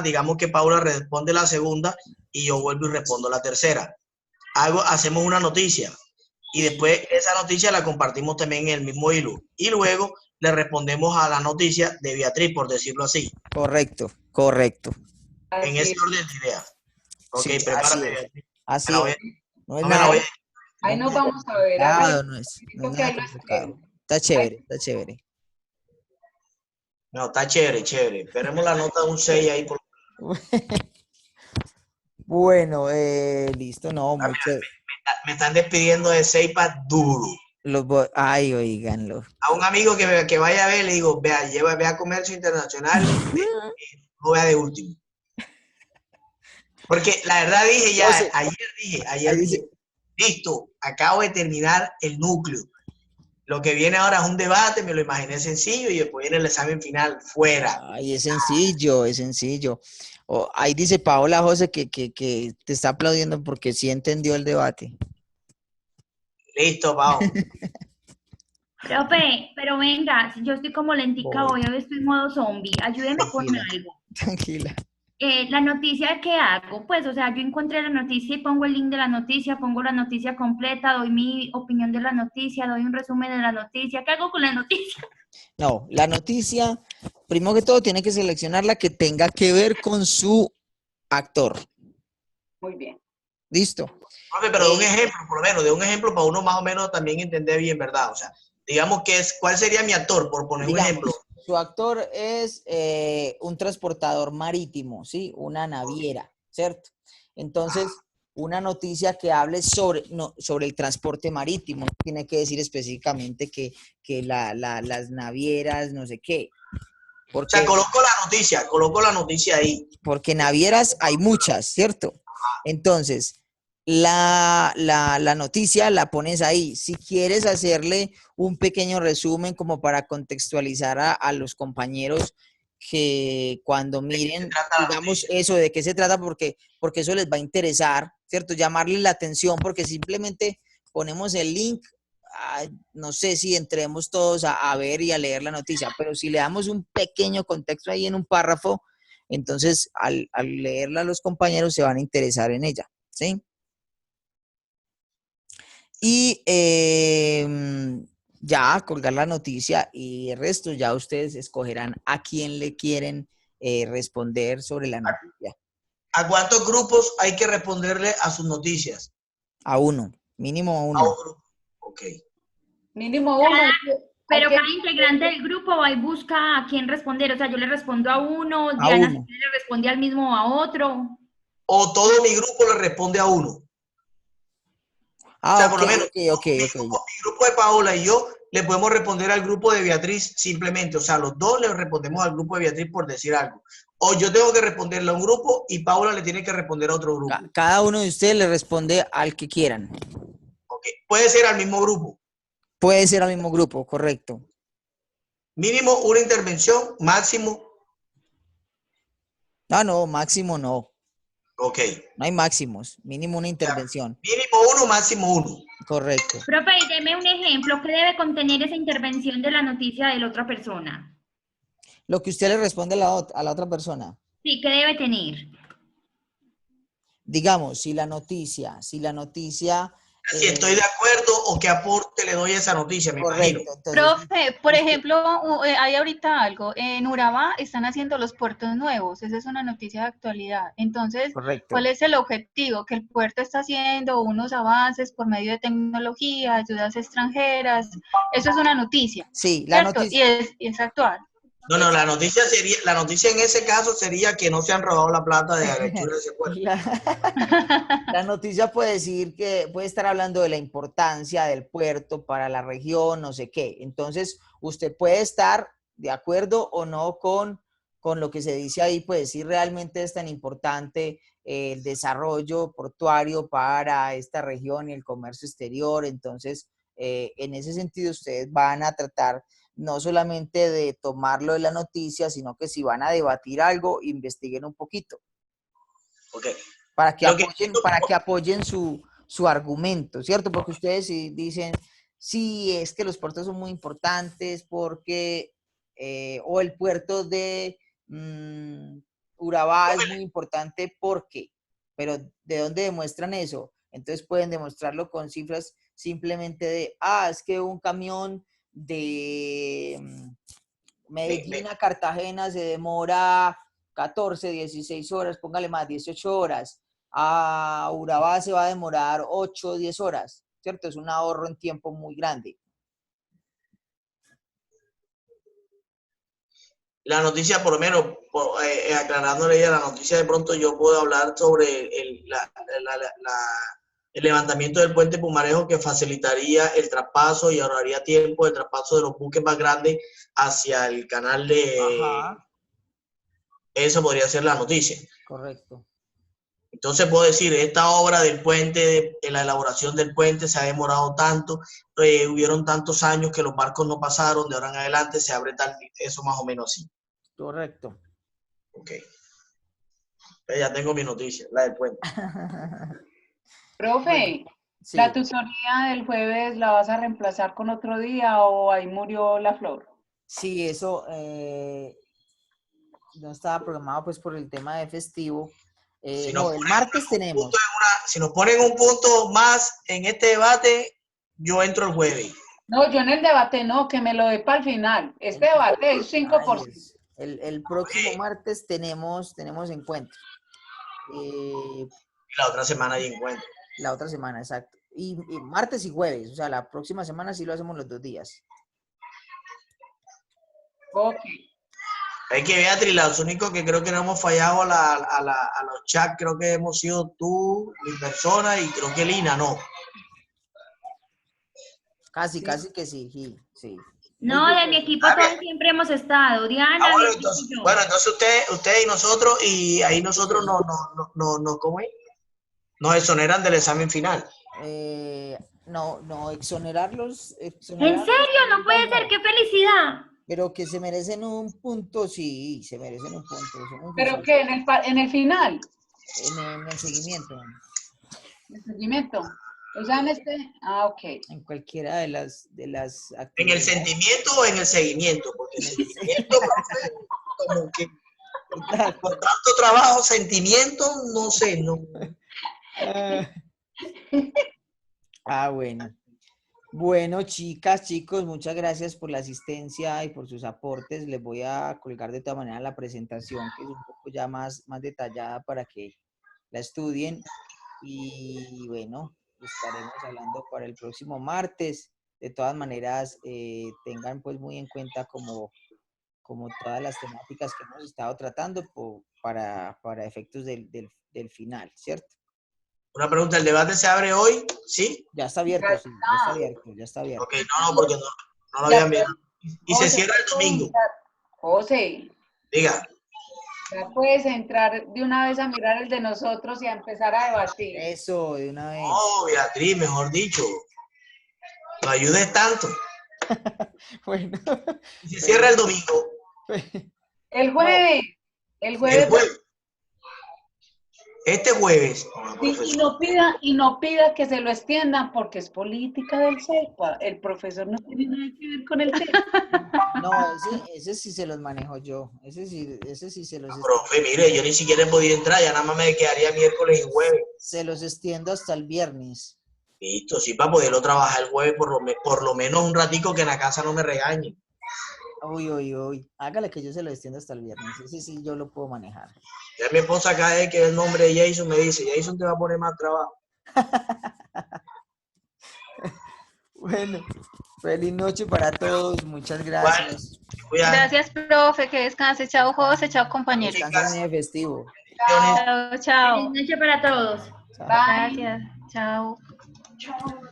digamos que Paula responde la segunda y yo vuelvo y respondo la tercera. Hacemos una noticia y después esa noticia la compartimos también en el mismo hilo y luego le respondemos a la noticia de Beatriz, por decirlo así. Correcto, correcto. En Así ese es. orden de ideas. Ok, Sí, así prepárate, es. Beatriz. Así Me la voy es. a- No es no me la nada, voy a- no Ahí es nos nada vamos a ver, complicado, hágale, no es que nada ahí lo complicado. escribimos. Está chévere, está chévere. No, está chévere, chévere. Esperemos la nota de un 6 ahí. Bueno, listo, no, Ah, muchas. me están despidiendo de 6 para duro. Ay, oíganlo. A un amigo que vaya a ver, le digo, ve a comercio internacional, no vea de último. Porque la verdad dije ya, José, ayer ahí dije, dice, listo, acabo de terminar el núcleo. Lo que viene ahora es un debate, me lo imaginé sencillo y después viene el examen final, fuera. ay, es sencillo, es sencillo. Ahí dice Paola José que te está aplaudiendo porque sí entendió el debate. Listo, vamos. Profe, pero venga, si yo estoy como lentica Voy. hoy estoy en modo zombie, ayúdeme con Tranquila, algo. tranquila. La noticia, ¿qué hago? Pues, o sea, yo encontré la noticia y pongo el link de la noticia, pongo la noticia completa, doy mi opinión de la noticia, doy un resumen de la noticia. ¿Qué hago con la noticia? No, la noticia, primero que todo, tiene que seleccionar la que tenga que ver con su actor. Muy bien. ¿Listo? Profe, pero de un ejemplo, por lo menos, de un ejemplo para uno más o menos también entender bien, ¿verdad? O sea, digamos ¿cuál sería mi actor, por poner un Digamos, ejemplo? su actor es un transportador marítimo, ¿sí? Una naviera, ¿cierto? Entonces, una noticia que hable sobre el transporte marítimo, tiene que decir específicamente que las navieras, no sé qué. O sea, Porque, coloco la noticia ahí. porque navieras hay muchas, ¿cierto? Entonces, la noticia la pones ahí. Si quieres hacerle un pequeño resumen como para contextualizar a los compañeros que cuando miren, digamos eso, de qué se trata, porque eso les va a interesar, ¿cierto? Llamarles la atención, porque simplemente ponemos el link, no sé si entremos todos a ver y a leer la noticia, pero si le damos un pequeño contexto ahí en un párrafo, entonces al leerla los compañeros se van a interesar en ella, ¿sí? Y ya colgar la noticia y el resto ya ustedes escogerán a quién le quieren responder sobre la noticia. ¿A cuántos grupos hay que responderle a sus noticias? A uno, mínimo a A uno. un grupo. Ok. Mínimo uno. Pero Hay que- cada integrante del grupo va y busca a quién responder. O sea, yo le respondo a uno, A Diana uno. le responde al mismo a otro. O todo mi grupo le responde a uno. Ah, O sea, ok, por lo menos, ok. mi grupo de Paola y yo le podemos responder al grupo de Beatriz simplemente. O sea, los dos le respondemos al grupo de Beatriz por decir algo. O yo tengo que responderle a un grupo y Paola le tiene que responder a otro grupo. Cada uno de ustedes le responde al que quieran. Ok. Puede ser al mismo grupo. Puede ser al mismo grupo, correcto. Mínimo una intervención, máximo. No, máximo no. Ok. No hay máximos, mínimo una intervención. Mínimo uno, máximo uno. Correcto. Profe, y deme un ejemplo. ¿Qué debe contener esa intervención de la noticia de la otra persona? Lo que usted le responde a la otra persona. Sí, ¿qué debe tener? Digamos, si la noticia Si estoy de acuerdo o qué aporte le doy a esa noticia, me imagino. correcto. Entonces, Profe, por ejemplo, hay ahorita algo, en Urabá están haciendo los puertos nuevos, esa es una noticia de actualidad. Entonces, correcto. ¿cuál es el objetivo? Que el puerto está haciendo unos avances por medio de tecnología, ayudas extranjeras, eso es una noticia, Sí, la ¿cierto? noticia. Y es actual. No, la noticia en ese caso sería que no se han robado la plata de la lectura de ese puerto. La noticia puede decir que puede estar hablando de la importancia del puerto para la región, no sé qué. Entonces, usted puede estar de acuerdo o no con lo que se dice ahí, pues si realmente es tan importante el desarrollo portuario para esta región y el comercio exterior. Entonces, en ese sentido, ustedes van a tratar no solamente de tomarlo de la noticia, sino que si van a debatir algo, investiguen un poquito. Okay. Para que apoyen su argumento, ¿cierto? Porque ustedes dicen, sí, es que los puertos son muy importantes porque, o el puerto de Urabá es muy importante porque, pero ¿de dónde demuestran eso? Entonces pueden demostrarlo con cifras simplemente de, es que un camión de Medellín a Cartagena se demora 14, 16 horas, póngale más, 18 horas. A Urabá se va a demorar 8, 10 horas, ¿cierto? Es un ahorro en tiempo muy grande. La noticia, por lo menos, aclarándole ya la noticia, de pronto yo puedo hablar sobre el levantamiento del puente Pumarejo, que facilitaría el traspaso y ahorraría tiempo de traspaso de los buques más grandes hacia el canal de... Ajá. Eso podría ser la noticia. Correcto. Entonces puedo decir, esta obra del puente, en la elaboración del puente se ha demorado tanto, hubieron tantos años que los barcos no pasaron, de ahora en adelante se abre tal, eso más o menos así. Correcto. Ok. Ya tengo mi noticia, la del puente. Profe, Sí. ¿la tutoría del jueves la vas a reemplazar con otro día o ahí murió la flor? Sí, eso no estaba programado pues por el tema de festivo. Si No, el martes tenemos. Si nos ponen un punto más en este debate, yo entro el jueves. No, yo en el debate no, que me lo dé para el final. Este debate es 5%. El próximo martes tenemos encuentro. Y la otra semana hay encuentro. La otra semana, exacto. Y martes y jueves, o sea, la próxima semana sí lo hacemos los 2 días. Ok. Hay que, Beatriz, los únicos que creo que no hemos fallado a los chats, creo que hemos sido tú, mi persona, y creo que Lina, ¿no? Casi que sí, sí. No, de mi equipo todos siempre hemos estado. Diana, bueno, entonces usted y nosotros, y ahí nosotros ¿cómo es? Nos exoneran del examen final. No, exonerarlos. ¿En serio? No puede ser, qué felicidad. Pero que se merecen un punto, sí, se merecen un punto. ¿Pero qué? ¿En el final? En el seguimiento. ¿En el seguimiento? O sea, en este... Ah, ok. En cualquiera de las actividades. ¿En el sentimiento o en el seguimiento? Porque en el seguimiento, como que por tanto trabajo, sentimiento, no sé, no. Bueno. Bueno, chicas, chicos, muchas gracias por la asistencia y por sus aportes. Les voy a colgar de todas maneras la presentación, que es un poco ya más detallada para que la estudien. Y bueno, estaremos hablando para el próximo martes. De todas maneras, tengan pues muy en cuenta como todas las temáticas que hemos estado tratando para efectos del final, ¿cierto? Una pregunta, ¿el debate se abre hoy? ¿Sí? Ya está abierto, sí, ya está abierto. Ok, no, porque no lo habían visto. Y se cierra el domingo. José. Diga. Ya puedes entrar de una vez a mirar el de nosotros y a empezar a debatir. Eso, de una vez. No, Beatriz, mejor dicho. No ayudes tanto. Bueno. Y se cierra el domingo. El jueves. El jueves. Este jueves. Y no pida que se lo extiendan porque es política del CEPA. El profesor no tiene nada que ver con el tema. No, ese sí se los manejo yo. Ese sí se los... Profe, mire, yo ni siquiera he podido entrar, ya nada más me quedaría miércoles y jueves. Se los extiendo hasta el viernes. Listo, sí, para poderlo trabajar el jueves por lo menos un ratico que en la casa no me regañen. Uy. Hágale que yo se lo extiendo hasta el viernes. Ese sí yo lo puedo manejar. Ya mi esposa acá que el nombre de Jason me dice, Jason te va a poner más trabajo. Bueno, feliz noche para todos. Muchas gracias. Gracias, profe. Que descanse. Chao, José. Chao, compañeros. Descansen de festivo. Chao. Feliz noche para todos. Chao. Gracias. Chao. Chao.